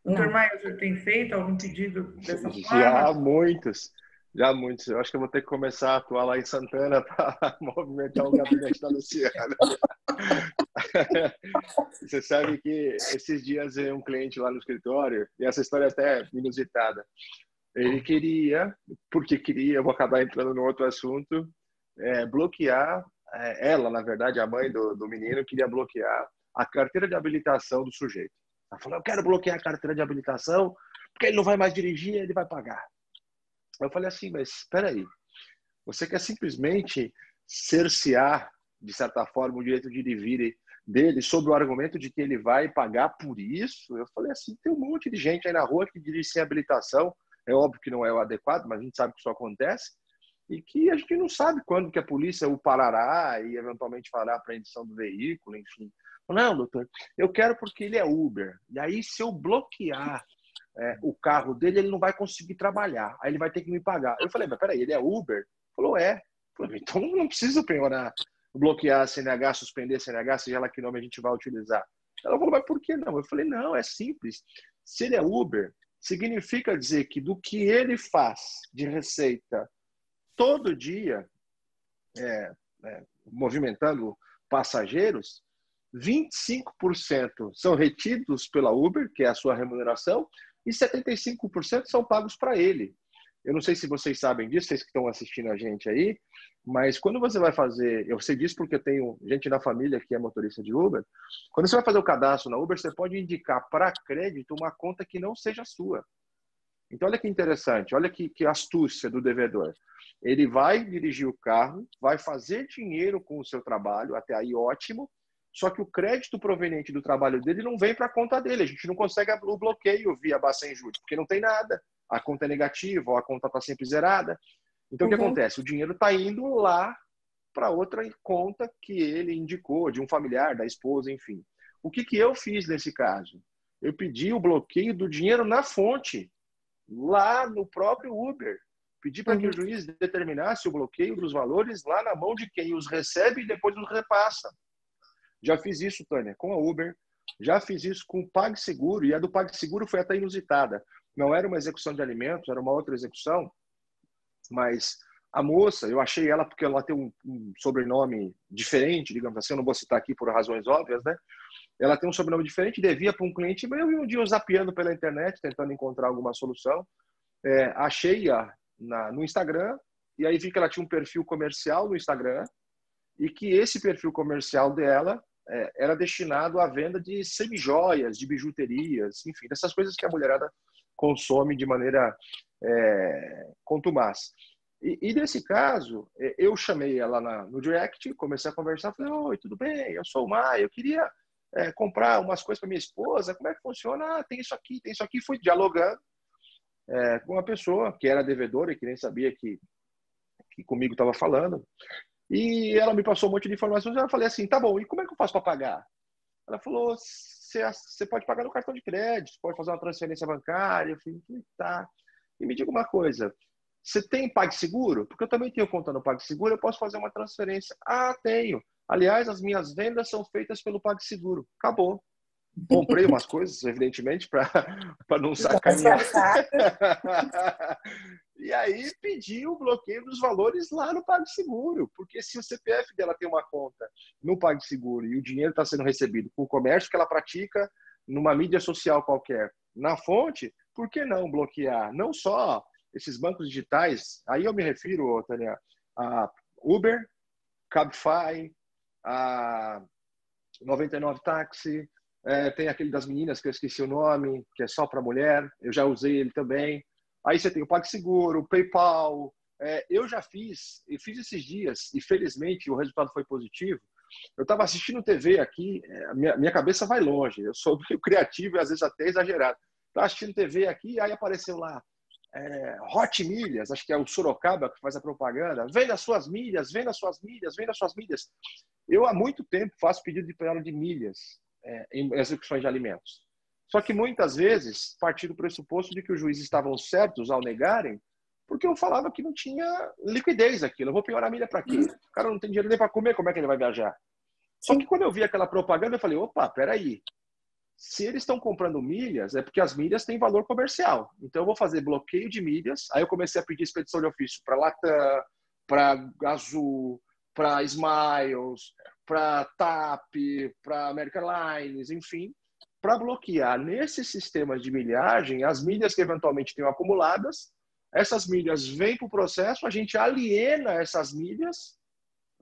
Speaker 1: Doutor
Speaker 4: Não.
Speaker 1: Maia, o senhor tem feito algum pedido dessa forma?
Speaker 5: Já muitos. Eu acho que eu vou ter que começar a atuar lá em Santana para movimentar o gabinete da Luciana. Você sabe que esses dias veio um cliente lá no escritório, e essa história é até inusitada. Ele queria, eu vou acabar entrando no outro assunto, bloquear, ela, na verdade, a mãe do menino, queria bloquear a carteira de habilitação do sujeito. Ela falou, eu quero bloquear a carteira de habilitação, porque ele não vai mais dirigir, ele vai pagar. Eu falei assim, mas espera aí, você quer simplesmente cercear, de certa forma, o direito de ir e vir dele sob o argumento de que ele vai pagar por isso? Eu falei assim, tem um monte de gente aí na rua que dirige sem habilitação, é óbvio que não é o adequado, mas a gente sabe que isso acontece, e que a gente não sabe quando que a polícia o parará e eventualmente fará a apreensão do veículo, enfim. Não, doutor, eu quero porque ele é Uber, e aí se eu bloquear o carro dele, ele não vai conseguir trabalhar. Aí ele vai ter que me pagar. Eu falei, mas peraí, ele é Uber? Ele falou, é. Eu falei, então não precisa penhorar, bloquear a CNH, suspender a CNH, seja lá que nome a gente vai utilizar. Ela falou, mas por que não? Eu falei, não, é simples. Se ele é Uber, significa dizer que do que ele faz de receita todo dia, movimentando passageiros, 25% são retidos pela Uber, que é a sua remuneração, e 75% são pagos para ele. Eu não sei se vocês sabem disso, vocês que estão assistindo a gente aí, mas quando você vai fazer, eu sei disso porque eu tenho gente na família que é motorista de Uber, quando você vai fazer o cadastro na Uber, você pode indicar para crédito uma conta que não seja sua. Então, olha que interessante, olha que astúcia do devedor. Ele vai dirigir o carro, vai fazer dinheiro com o seu trabalho, até aí ótimo, só que o crédito proveniente do trabalho dele não vem para a conta dele. A gente não consegue o bloqueio via Bacen Júri, porque não tem nada. A conta é negativa, ou a conta está sempre zerada. Então, o que acontece? O dinheiro está indo lá para outra conta que ele indicou, de um familiar, da esposa, enfim. O que eu fiz nesse caso? Eu pedi o bloqueio do dinheiro na fonte, lá no próprio Uber. Pedi para que o juiz determinasse o bloqueio dos valores lá na mão de quem os recebe e depois os repassa. Já fiz isso, Tânia, com a Uber. Já fiz isso com o PagSeguro, e a do PagSeguro foi até inusitada. Não era uma execução de alimentos, era uma outra execução, mas a moça, eu achei ela porque ela tem um sobrenome diferente, digamos assim, eu não vou citar aqui por razões óbvias, né? Ela tem um sobrenome diferente, devia para um cliente, mas eu vi um dia zapeando pela internet, tentando encontrar alguma solução. Achei-a no Instagram, e aí vi que ela tinha um perfil comercial no Instagram, e que esse perfil comercial dela era destinado à venda de semijoias, de bijuterias, enfim, dessas coisas que a mulherada consome de maneira contumaz. E nesse caso, eu chamei ela no direct, comecei a conversar, falei, oi, tudo bem? Eu sou o Maia, eu queria comprar umas coisas para minha esposa, como é que funciona? Ah, tem isso aqui. Fui dialogando com uma pessoa que era devedora e que nem sabia que comigo estava falando. E ela me passou um monte de informações. Eu falei assim, tá bom, e como é que eu faço para pagar? Ela falou, você pode pagar no cartão de crédito, pode fazer uma transferência bancária. Eu falei, tá. E me diga uma coisa, você tem PagSeguro? Porque eu também tenho conta no PagSeguro, eu posso fazer uma transferência. Ah, tenho. Aliás, as minhas vendas são feitas pelo PagSeguro. Acabou. Comprei umas coisas, evidentemente, para não sacanear. E aí pediu o bloqueio dos valores lá no PagSeguro, porque se o CPF dela tem uma conta no PagSeguro e o dinheiro está sendo recebido por comércio que ela pratica numa mídia social qualquer, na fonte, por que não bloquear? Não só esses bancos digitais, aí eu me refiro, Tânia, a Uber, Cabify, a 99 Táxi, tem aquele das meninas que eu esqueci o nome, que é só para mulher, eu já usei ele também. Aí você tem o PagSeguro, o PayPal. Eu já fiz esses dias, e felizmente o resultado foi positivo. Eu estava assistindo TV aqui, minha cabeça vai longe, eu sou meio criativo e às vezes até exagerado. Estava assistindo TV aqui, aí apareceu lá, Hot Milhas, acho que é o Sorocaba que faz a propaganda, venda suas milhas, venda suas milhas, venda suas milhas. Eu há muito tempo faço pedido de prela de milhas em execuções de alimentos. Só que muitas vezes parti do pressuposto de que os juízes estavam certos ao negarem, porque eu falava que não tinha liquidez aquilo. Eu vou penhorar a milha para quê? O cara não tem dinheiro nem para comer, como é que ele vai viajar? Só que quando eu vi aquela propaganda, eu falei, opa, peraí. Se eles estão comprando milhas, é porque as milhas têm valor comercial. Então eu vou fazer bloqueio de milhas. Aí eu comecei a pedir expedição de ofício para Latam, para Azul, para Smiles, para TAP, para American Airlines, enfim, para bloquear nesses sistemas de milhagem as milhas que eventualmente tenham acumuladas. Essas milhas vêm para o processo, a gente aliena essas milhas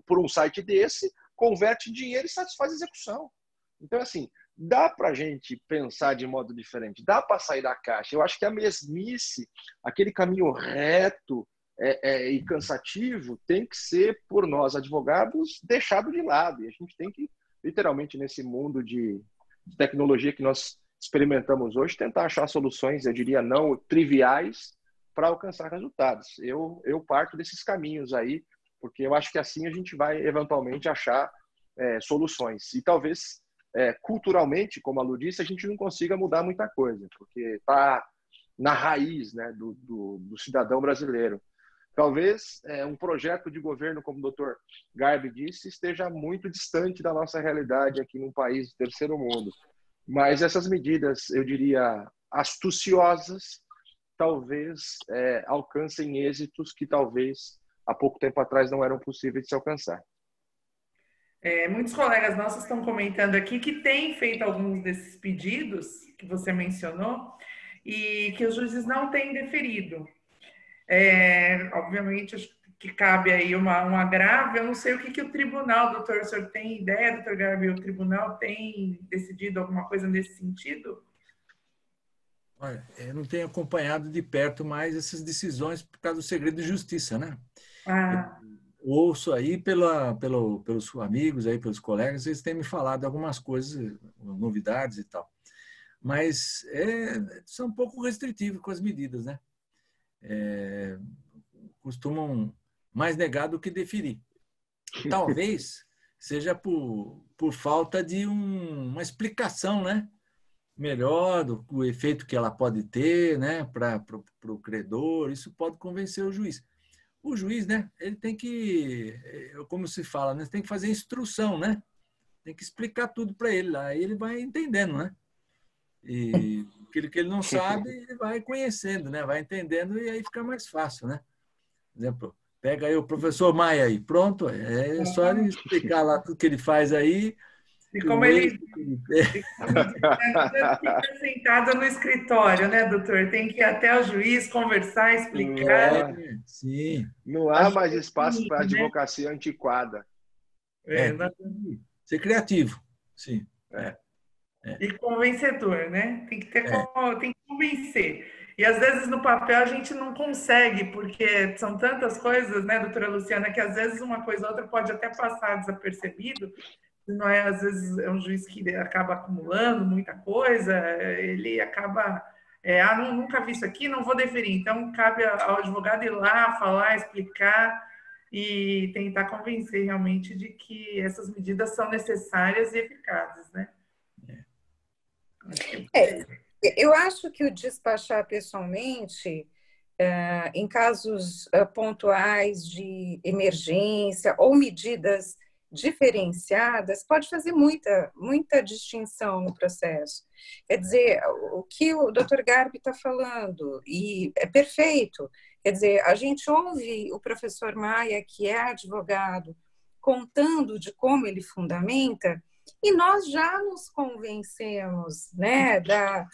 Speaker 5: por um site desse, converte em dinheiro e satisfaz a execução. Então, assim, dá para a gente pensar de modo diferente, dá para sair da caixa. Eu acho que a mesmice, aquele caminho reto e cansativo, tem que ser, por nós advogados, deixado de lado. E a gente tem que, literalmente, nesse mundo de tecnologia que nós experimentamos hoje, tentar achar soluções, eu diria, não triviais, para alcançar resultados. Eu parto desses caminhos aí, porque eu acho que assim a gente vai, eventualmente, achar soluções. E talvez, culturalmente, como a Lu disse, a gente não consiga mudar muita coisa, porque está na raiz, né, do cidadão brasileiro. Talvez um projeto de governo, como o Dr. Garbi disse, esteja muito distante da nossa realidade aqui num país de terceiro mundo. Mas essas medidas, eu diria, astuciosas, talvez alcancem êxitos que talvez há pouco tempo atrás não eram possíveis de se alcançar.
Speaker 1: Muitos colegas nossos estão comentando aqui que têm feito alguns desses pedidos que você mencionou e que os juízes não têm deferido. Obviamente, acho que cabe aí um agravo. Eu não sei o que o tribunal, doutor, o senhor tem ideia, doutor Garbi, o tribunal tem decidido alguma coisa nesse sentido?
Speaker 6: Olha, eu não tenho acompanhado de perto mais essas decisões por causa do segredo de justiça, né? Eu ouço aí pelos amigos, aí, pelos colegas, eles têm me falado algumas coisas, novidades e tal. Mas são um pouco restritivos com as medidas, né? Costumam mais negar do que deferir. Talvez seja por falta de uma explicação, né? Melhor do efeito que ela pode ter, né? Para o credor, isso pode convencer o juiz. O juiz, né? Ele tem que, como se fala, né? Tem que fazer instrução, né? Tem que explicar tudo para ele lá, aí ele vai entendendo, né? E aquilo que ele não sabe, ele vai conhecendo, né? Vai entendendo e aí fica mais fácil, né? Por exemplo, pega aí o professor Maia aí, pronto, é só ele explicar lá tudo que ele faz aí.
Speaker 1: E como ele fica sentado no escritório, né, doutor? Tem que ir até o juiz, conversar, explicar.
Speaker 6: Sim.
Speaker 5: Não há mais espaço para advocacia antiquada.
Speaker 6: Ser criativo, sim.
Speaker 1: E convencedor, né? Tem que convencer. E às vezes no papel a gente não consegue, porque são tantas coisas, né, doutora Luciana, que às vezes uma coisa ou outra pode até passar desapercebido. Não é, às vezes é um juiz que acaba acumulando muita coisa, ele acaba, nunca vi isso aqui, não vou deferir. Então, cabe ao advogado ir lá, falar, explicar e tentar convencer realmente de que essas medidas são necessárias e eficazes, né?
Speaker 4: Eu acho que o despachar pessoalmente, em casos pontuais de emergência ou medidas diferenciadas, pode fazer muita distinção no processo. Quer dizer, o que o Dr. Garbi está falando, e é perfeito, Quer dizer, a gente ouve o professor Maia, que é advogado, contando de como ele fundamenta, e nós já nos convencemos, né, da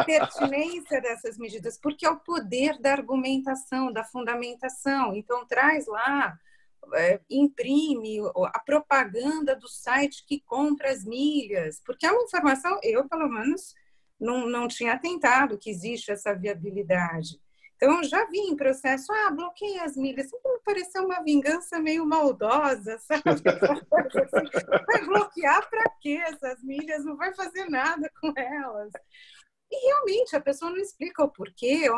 Speaker 4: pertinência dessas medidas, porque é o poder da argumentação, da fundamentação. Então, traz lá, imprime a propaganda do site que compra as milhas, porque é uma informação, eu, pelo menos, não tinha atentado que existe essa viabilidade. Então, eu já vi em processo, bloqueia as milhas. Sempre me pareceu uma vingança meio maldosa, sabe? Assim, vai bloquear para quê essas milhas? Não vai fazer nada com elas. E, realmente, a pessoa não explica o porquê,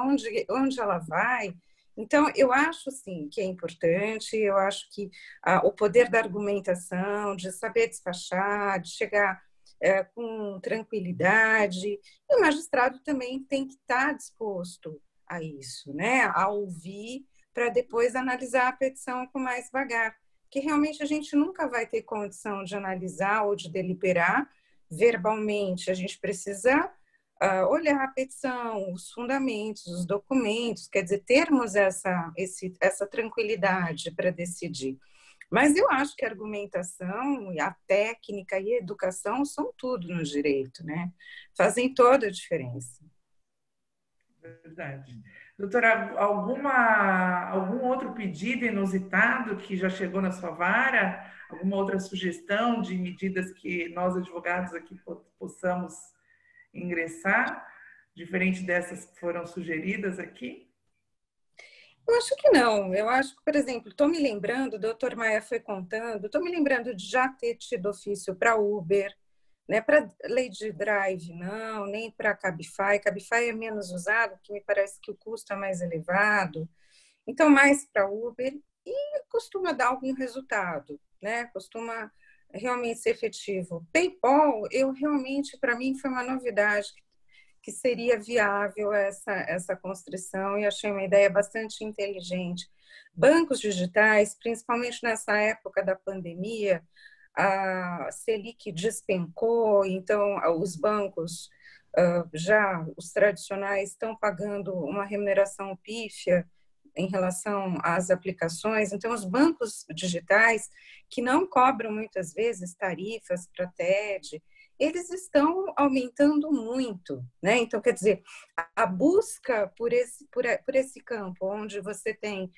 Speaker 4: onde ela vai. Então, eu acho, sim, que é importante, eu acho que o poder da argumentação, de saber despachar, de chegar com tranquilidade, e o magistrado também tem que estar disposto a isso, né? A ouvir, para depois analisar a petição com mais devagar, que realmente a gente nunca vai ter condição de analisar ou de deliberar verbalmente, a gente precisa olhar a petição, os fundamentos, os documentos, quer dizer, termos essa tranquilidade para decidir. Mas eu acho que a argumentação, a técnica e a educação são tudo no direito, né? Fazem toda a diferença.
Speaker 1: Verdade. Doutora, algum outro pedido inusitado que já chegou na sua vara? Alguma outra sugestão de medidas que nós, advogados, aqui possamos ingressar, diferente dessas que foram sugeridas aqui?
Speaker 4: Eu acho que não. Eu acho que, por exemplo, estou me lembrando, o doutor Maia foi contando, estou me lembrando de já ter tido ofício para Uber, né? Para Lady Drive, não, nem para Cabify. Cabify é menos usado, porque me parece que o custo é mais elevado. Então, mais para Uber, e costuma dar algum resultado, né? Costuma realmente ser efetivo. PayPal, para mim, foi uma novidade que seria viável essa construção, e achei uma ideia bastante inteligente. Bancos digitais, principalmente nessa época da pandemia, a Selic despencou, então os bancos, os tradicionais, estão pagando uma remuneração pífia em relação às aplicações. Então, os bancos digitais, que não cobram muitas vezes tarifas para TED, eles estão aumentando muito, né? Então, quer dizer, a busca por esse campo, onde você tem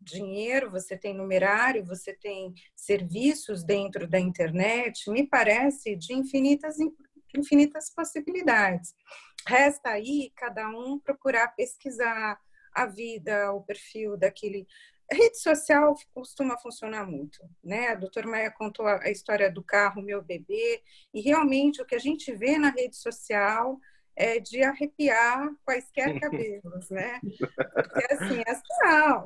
Speaker 4: dinheiro, você tem numerário, você tem serviços dentro da internet, me parece de infinitas possibilidades. Resta aí cada um procurar pesquisar a vida, o perfil daquele. A rede social costuma funcionar muito, né? A doutora Maia contou a história do carro Meu Bebê, e realmente o que a gente vê na rede social é de arrepiar quaisquer cabelos, né? Porque assim,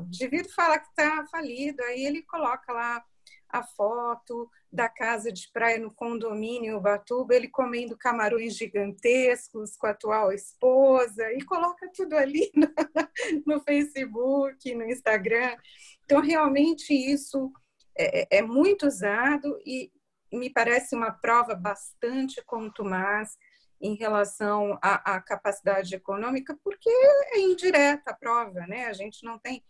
Speaker 4: o indivíduo fala que está falido, aí ele coloca lá a foto da casa de praia no condomínio Ubatuba, ele comendo camarões gigantescos com a atual esposa, e coloca tudo ali no Facebook, no Instagram. Então, realmente, isso é muito usado e me parece uma prova bastante contumaz em relação à capacidade econômica, porque é indireta a prova, né? A gente não tem...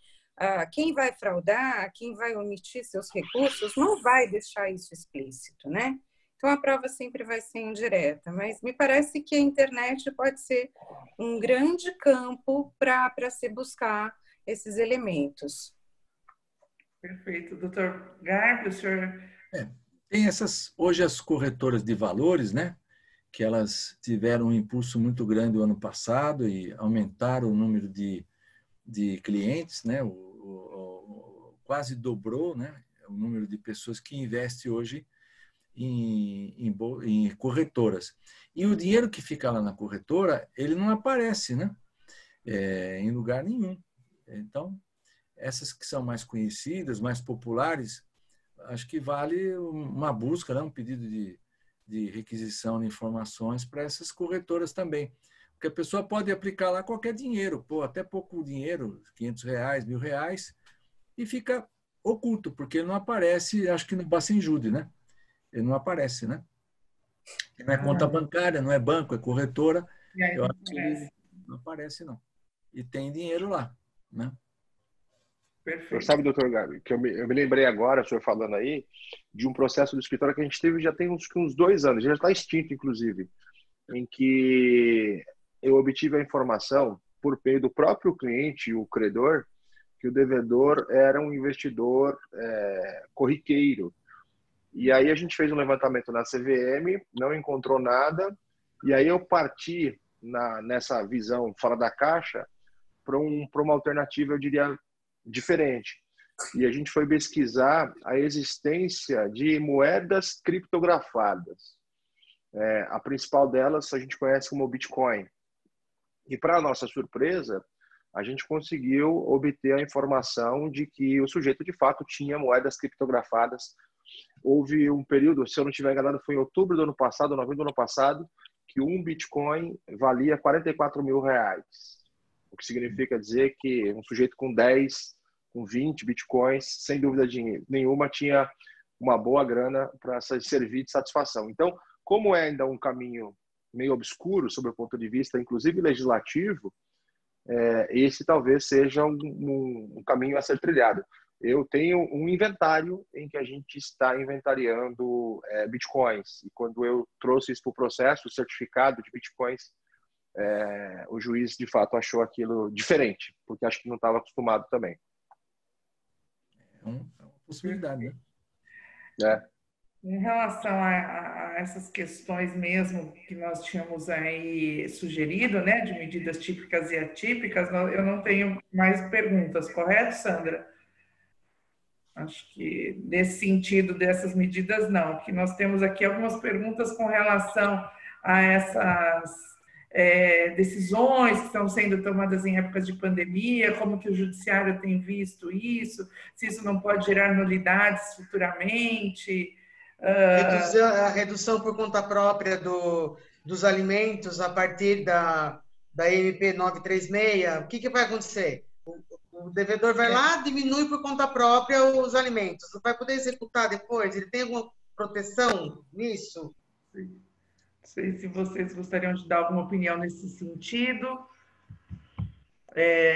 Speaker 4: quem vai fraudar, quem vai omitir seus recursos, não vai deixar isso explícito, né? Então, a prova sempre vai ser indireta, mas me parece que a internet pode ser um grande campo para se buscar esses elementos.
Speaker 1: Perfeito. Doutor Garbi, o senhor...
Speaker 6: Tem hoje as corretoras de valores, né? Que elas tiveram um impulso muito grande o ano passado e aumentaram o número de clientes, né? Quase dobrou, né? O número de pessoas que investem hoje em corretoras. E o dinheiro que fica lá na corretora, ele não aparece, né? Em lugar nenhum. Então, essas que são mais conhecidas, mais populares, acho que vale uma busca, né? Um pedido de requisição de informações para essas corretoras também. Porque a pessoa pode aplicar lá qualquer dinheiro, até pouco dinheiro, R$500, R$1.000, e fica oculto, porque ele não aparece, acho que no Bacenjude, né? Ele não aparece, né? Não é conta bancária, não é banco, é corretora. Eu acho que ele não aparece, não. e tem dinheiro lá, né?
Speaker 1: Perfeito.
Speaker 5: Sabe, doutor Gabi, que eu me lembrei agora, o senhor falando aí, de um processo do escritório que a gente teve já tem uns 2 anos, já está extinto, inclusive, em que eu obtive a informação por meio do próprio cliente, o credor, que o devedor era um investidor corriqueiro. E aí a gente fez um levantamento na CVM, não encontrou nada, e aí eu parti nessa visão fora da caixa para uma alternativa, eu diria, diferente. E a gente foi pesquisar a existência de moedas criptografadas. A principal delas a gente conhece como Bitcoin. E, para nossa surpresa, a gente conseguiu obter a informação de que o sujeito, de fato, tinha moedas criptografadas. Houve um período, se eu não estiver enganado, foi em outubro do ano passado, novembro do ano passado, que um Bitcoin valia R$44 mil. O que significa dizer que um sujeito com 10, com 20 Bitcoins, sem dúvida nenhuma, tinha uma boa grana para servir de satisfação. Então, como é ainda um caminho meio obscuro, sob o ponto de vista, inclusive, legislativo, esse talvez seja um caminho a ser trilhado. Eu tenho um inventário em que a gente está inventariando bitcoins. E quando eu trouxe isso para o processo, o certificado de bitcoins, o juiz, de fato, achou aquilo diferente, porque acho que não estava acostumado também.
Speaker 6: É uma possibilidade,
Speaker 5: né?
Speaker 1: Em relação a essas questões mesmo que nós tínhamos aí sugerido, né, de medidas típicas e atípicas, eu não tenho mais perguntas, correto, Sandra? Acho que nesse sentido dessas medidas, não. Que nós temos aqui algumas perguntas com relação a essas decisões que estão sendo tomadas em épocas de pandemia, como que o judiciário tem visto isso, se isso não pode gerar nulidades futuramente.
Speaker 7: A redução por conta própria dos alimentos a partir da MP 936, o que vai acontecer? O devedor vai lá, diminui por conta própria os alimentos. Não vai poder executar depois? Ele tem alguma proteção nisso?
Speaker 1: Sim. Não sei se vocês gostariam de dar alguma opinião nesse sentido.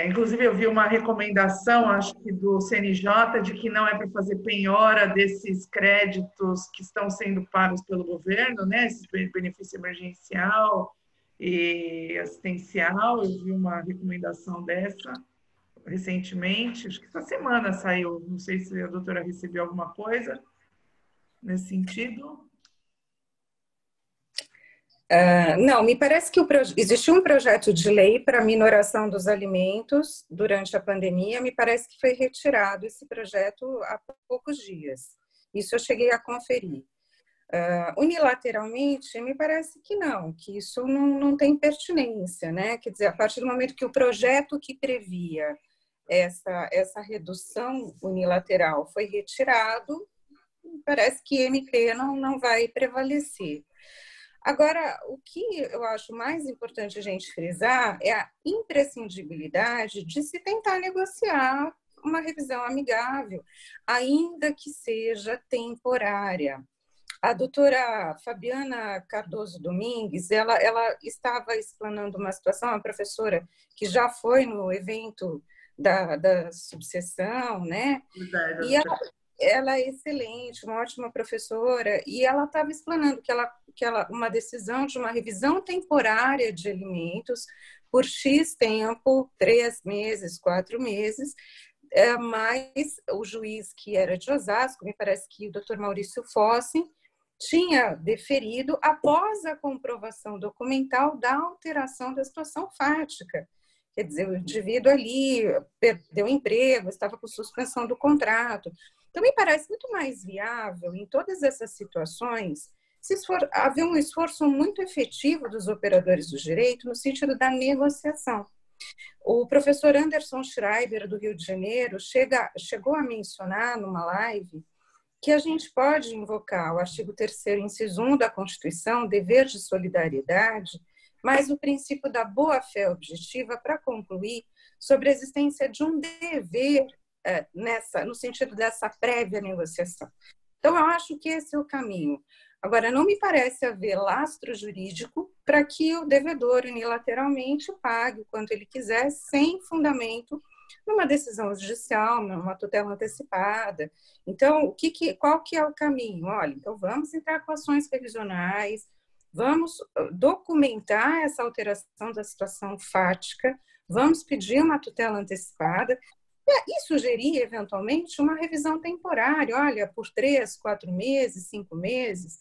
Speaker 1: Inclusive, eu vi uma recomendação, acho que do CNJ, de que não é para fazer penhora desses créditos que estão sendo pagos pelo governo, né? Esse benefício emergencial e assistencial. Eu vi uma recomendação dessa recentemente, acho que essa semana saiu, não sei se a doutora recebeu alguma coisa nesse sentido.
Speaker 4: Não, me parece que existiu um projeto de lei para minoração dos alimentos durante a pandemia, me parece que foi retirado esse projeto há poucos dias. Isso eu cheguei a conferir. Unilateralmente, me parece que não, que isso não tem pertinência, né? Quer dizer, a partir do momento que o projeto que previa essa redução unilateral foi retirado, parece que MP não vai prevalecer. Agora, o que eu acho mais importante a gente frisar é a imprescindibilidade de se tentar negociar uma revisão amigável, ainda que seja temporária. A doutora Fabiana Cardoso Domingues, ela estava explanando uma situação, uma professora que já foi no evento da subseção, né? E ela é excelente, uma ótima professora, e ela estava explanando que uma decisão de uma revisão temporária de alimentos por X tempo, 3 meses, 4 meses, mas o juiz que era de Osasco, me parece que o Dr. Maurício Fossi, tinha deferido após a comprovação documental da alteração da situação fática. Quer dizer, o indivíduo ali perdeu o emprego, estava com suspensão do contrato. Então, me parece muito mais viável, em todas essas situações, haver um esforço muito efetivo dos operadores do direito no sentido da negociação. O professor Anderson Schreiber, do Rio de Janeiro, chegou a mencionar numa live que a gente pode invocar o artigo 3º, inciso 1 da Constituição, dever de solidariedade, mas o princípio da boa-fé objetiva para concluir sobre a existência de um dever no sentido dessa prévia negociação. Então, eu acho que esse é o caminho. Agora, não me parece haver lastro jurídico para que o devedor unilateralmente pague o quanto ele quiser, sem fundamento, numa decisão judicial, numa tutela antecipada. Então, qual que é o caminho? Olha, então vamos entrar com ações revisionais, vamos documentar essa alteração da situação fática, vamos pedir uma tutela antecipada e sugerir, eventualmente, uma revisão temporária, olha, por 3, 4 meses, 5 meses.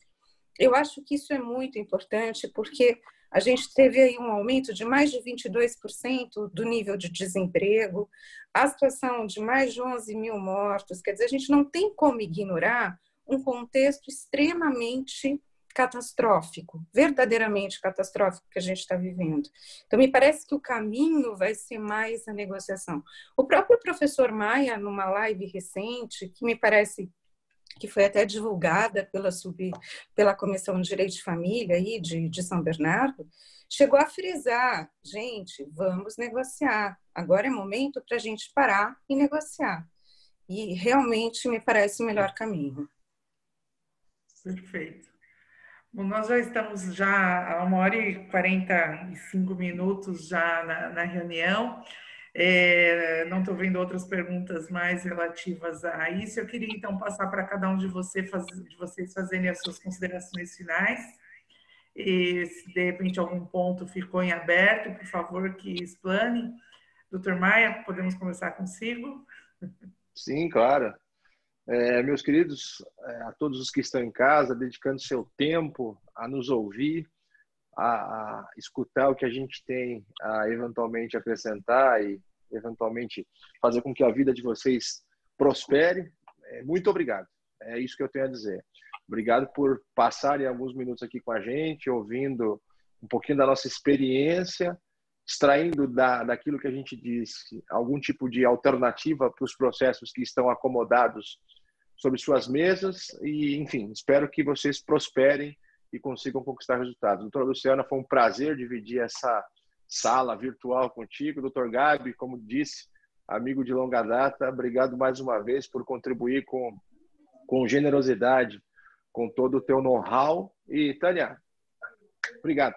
Speaker 4: Eu acho que isso é muito importante, porque a gente teve aí um aumento de mais de 22% do nível de desemprego, a situação de mais de 11 mil mortos. Quer dizer, a gente não tem como ignorar um contexto extremamente catastrófico, verdadeiramente catastrófico que a gente está vivendo. Então, me parece que o caminho vai ser mais a negociação. O próprio professor Maia, numa live recente, que me parece que foi até divulgada pela Comissão de Direito de Família aí de São Bernardo, chegou a frisar, gente, vamos negociar. Agora é momento para a gente parar e negociar. E realmente me parece o melhor caminho.
Speaker 1: Perfeito. Bom, nós já estamos já há 1h45 já na reunião. Não estou vendo outras perguntas mais relativas a isso. Eu queria, então, passar para cada um de vocês fazerem as suas considerações finais. E, se, de repente, algum ponto ficou em aberto, por favor, que explane. Doutor Maia, podemos começar consigo?
Speaker 5: Sim, claro. Meus queridos, a todos os que estão em casa, dedicando seu tempo a nos ouvir, a escutar o que a gente tem a eventualmente acrescentar e eventualmente fazer com que a vida de vocês prospere. Muito obrigado. É isso que eu tenho a dizer. Obrigado por passarem alguns minutos aqui com a gente, ouvindo um pouquinho da nossa experiência, extraindo daquilo que a gente disse algum tipo de alternativa para os processos que estão acomodados sobre suas mesas e, enfim, espero que vocês prosperem e consigam conquistar resultados. Doutora Luciana, foi um prazer dividir essa sala virtual contigo. Doutor Gabi, como disse, amigo de longa data, obrigado mais uma vez por contribuir com generosidade, com todo o teu know-how. E, Tânia, obrigado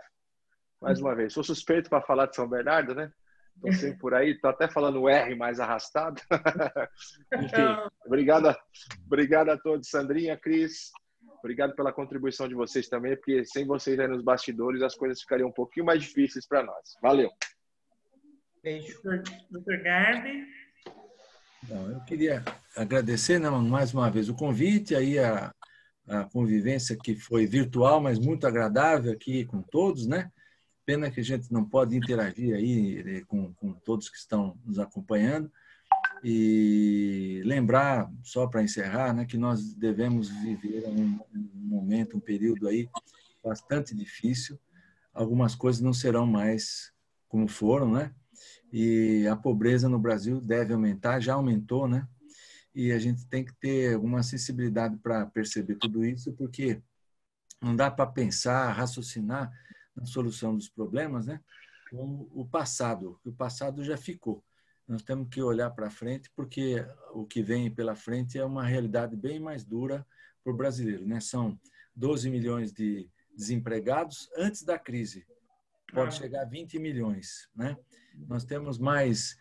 Speaker 5: mais uma vez. Sou suspeito para falar de São Bernardo, né? Estou sempre por aí, estou até falando o R mais arrastado. Enfim, obrigado a todos. Sandrinha, Cris, obrigado pela contribuição de vocês também, porque sem vocês aí nos bastidores as coisas ficariam um pouquinho mais difíceis para nós. Valeu.
Speaker 1: Beijo. Doutor Gabi.
Speaker 6: Bom, eu queria agradecer, né, mais uma vez o convite, aí a convivência que foi virtual, mas muito agradável aqui com todos, né? Pena que a gente não pode interagir aí com todos que estão nos acompanhando. E lembrar, só para encerrar, né, que nós devemos viver um momento, um período aí bastante difícil. Algumas coisas não serão mais como foram, né? E a pobreza no Brasil deve aumentar, já aumentou, né? E a gente tem que ter alguma sensibilidade para perceber tudo isso, porque não dá para pensar, raciocinar na solução dos problemas, né? Com o passado já ficou. Nós temos que olhar para frente, porque o que vem pela frente é uma realidade bem mais dura para o brasileiro, né? São 12 milhões de desempregados antes da crise. Pode chegar a 20 milhões, né? Nós temos mais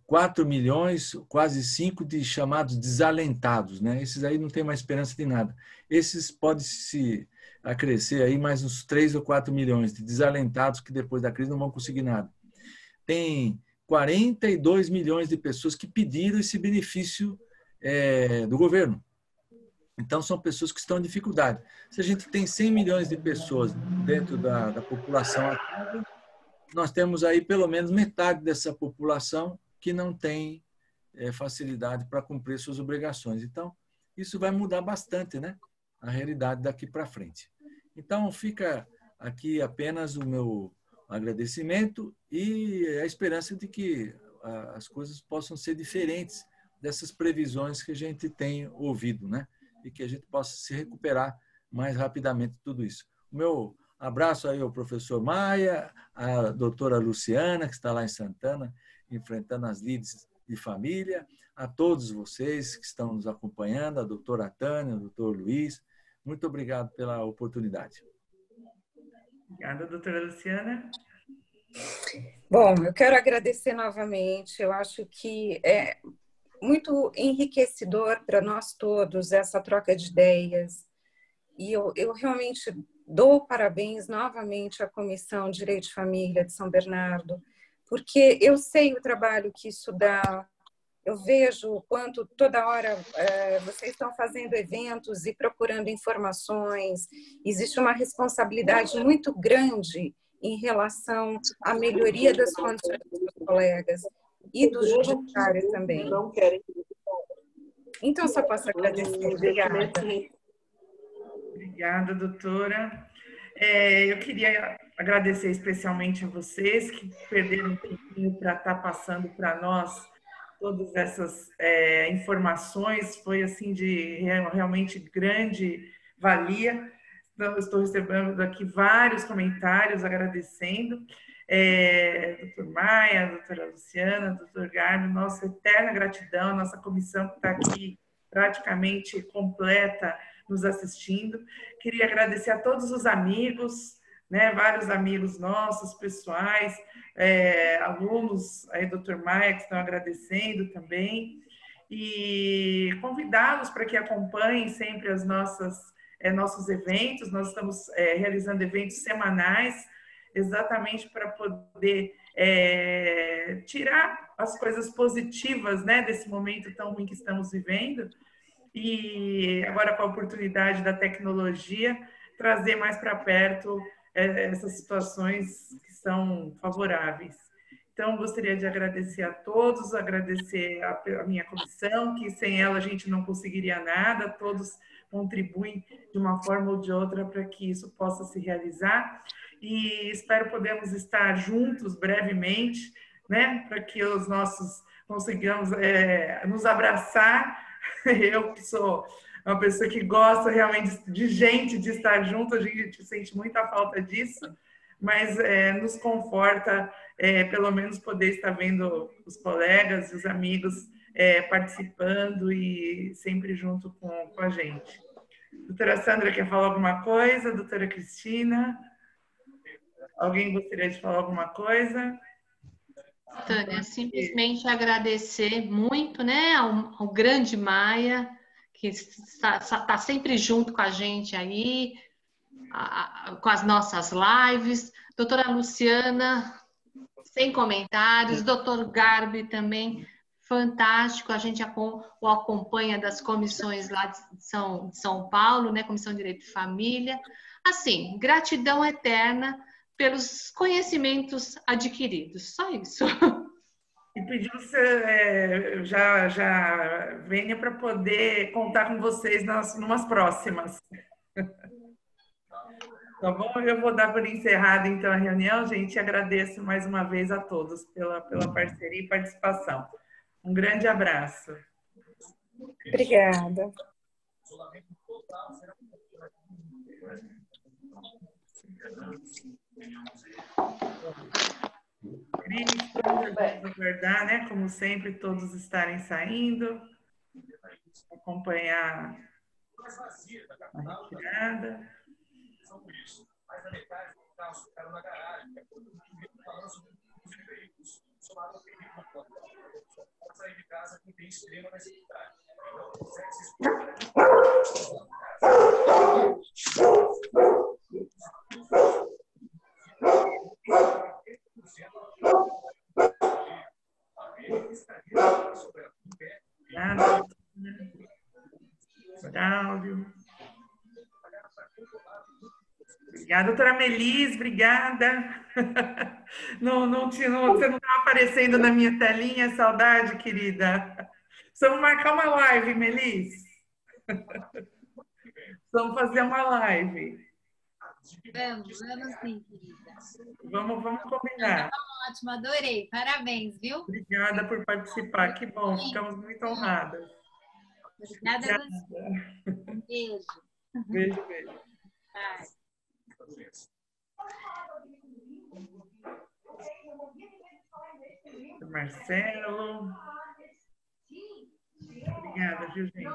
Speaker 6: 4 milhões, quase 5 de chamados desalentados, né? Esses aí não tem mais esperança de nada. Esses podem se acrescer aí mais uns 3 ou 4 milhões de desalentados que depois da crise não vão conseguir nada. Tem 42 milhões de pessoas que pediram esse benefício do governo. Então, são pessoas que estão em dificuldade. Se a gente tem 100 milhões de pessoas dentro da população ativa, nós temos aí pelo menos metade dessa população que não tem facilidade para cumprir suas obrigações. Então, isso vai mudar bastante, né? A realidade daqui para frente. Então, fica aqui apenas o meu agradecimento e a esperança de que as coisas possam ser diferentes dessas previsões que a gente tem ouvido, né? E que a gente possa se recuperar mais rapidamente de tudo isso. O meu abraço aí ao professor Maia, à doutora Luciana, que está lá em Santana, enfrentando as lides de família, a todos vocês que estão nos acompanhando, a doutora Tânia, o doutor Luiz, Muito obrigado pela oportunidade.
Speaker 1: Obrigada, doutora Luciana.
Speaker 4: Bom, eu quero agradecer novamente. Eu acho que é muito enriquecedor para nós todos essa troca de ideias. E eu realmente dou parabéns novamente à Comissão de Direito de Família de São Bernardo, porque eu sei o trabalho que isso dá. Eu vejo o quanto toda hora vocês estão fazendo eventos e procurando informações. Existe uma responsabilidade muito grande em relação à melhoria das condições dos colegas e do judiciário também. Então, só posso agradecer. Obrigada.
Speaker 1: Obrigada, doutora. Eu queria agradecer especialmente a vocês que perderam um tempinho para estar passando para nós todas essas informações. Foi assim de realmente grande valia. Então, estou recebendo aqui vários comentários agradecendo. Doutor Maia, doutora Luciana, doutor Garbi, nossa eterna gratidão, nossa comissão que está aqui praticamente completa nos assistindo. Queria agradecer a todos os amigos, né, vários amigos nossos, pessoais, alunos, aí, doutor Maia, que estão agradecendo também, e convidá-los para que acompanhem sempre as nossos eventos. Nós estamos realizando eventos semanais, exatamente para poder tirar as coisas positivas, né, desse momento tão ruim que estamos vivendo, e agora com a oportunidade da tecnologia, trazer mais para perto essas situações que são favoráveis. Então, gostaria de agradecer a todos, agradecer a minha comissão, que sem ela a gente não conseguiria nada, todos contribuem de uma forma ou de outra para que isso possa se realizar, e espero podermos estar juntos brevemente, né, para que os nossos consigamos nos abraçar. Eu que sou uma pessoa que gosta realmente de gente, de estar junto, a gente sente muita falta disso, mas nos conforta pelo menos poder estar vendo os colegas e os amigos participando e sempre junto com a gente. Doutora Sandra, quer falar alguma coisa? Doutora Cristina? Alguém gostaria de falar alguma coisa?
Speaker 3: Tânia, simplesmente agradecer muito, né, ao grande Maia, que está sempre junto com a gente aí, com as nossas lives. Doutora Luciana, sem comentários. Doutor Garbi também, fantástico. A gente o acompanha das comissões lá de São Paulo, né, Comissão de Direito de Família. Assim, gratidão eterna pelos conhecimentos adquiridos. Só isso.
Speaker 1: E pedir que você já venha para poder contar com vocês numas próximas. Tá bom? Eu vou dar por encerrada, então, a reunião, gente. Agradeço mais uma vez a todos pela parceria e participação. Um grande abraço.
Speaker 4: Obrigada.
Speaker 1: Cris, vamos aguardar, né? Como sempre, todos estarem saindo. Acompanhar a retirada. Mais da metade do carro ficaram na garagem. Falando sobre os veículos, somado ao perigo do corpo. Pode sair de casa quem tem extrema necessidade. Então, obrigada, doutora Melis, obrigada. Você não estava aparecendo na minha telinha, saudade, querida. Vamos marcar uma live, Melis. Vamos fazer uma live.
Speaker 8: Vamos sim, querida.
Speaker 1: Vamos combinar.
Speaker 8: Tá ótimo, adorei. Parabéns, viu?
Speaker 1: Obrigada por participar. Que bom, ficamos muito honradas.
Speaker 8: Obrigada a você. Um beijo.
Speaker 1: Beijo, beijo.
Speaker 8: Bye.
Speaker 1: Marcelo. Obrigada, viu, gente?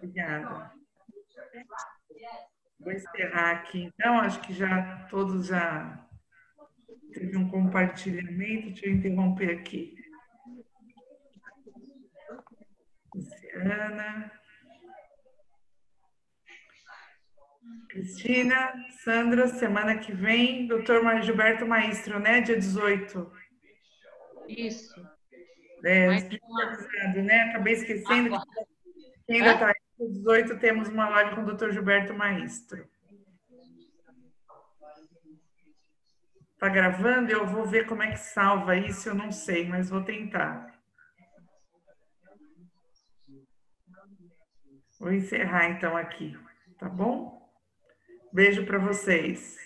Speaker 1: Obrigada. Vou encerrar aqui, então. Acho que já todos já teve um compartilhamento. Deixa eu interromper aqui. Luciana. Cristina, Sandra, semana que vem, doutor Gilberto Maestro, né? Dia 18.
Speaker 3: Isso.
Speaker 1: Avisado, né? Acabei esquecendo que ainda está aí. Dia 18 temos uma live com o doutor Gilberto Maestro. Está gravando? Eu vou ver como é que salva isso, eu não sei, mas vou tentar. Vou encerrar então aqui, tá bom? Beijo para vocês.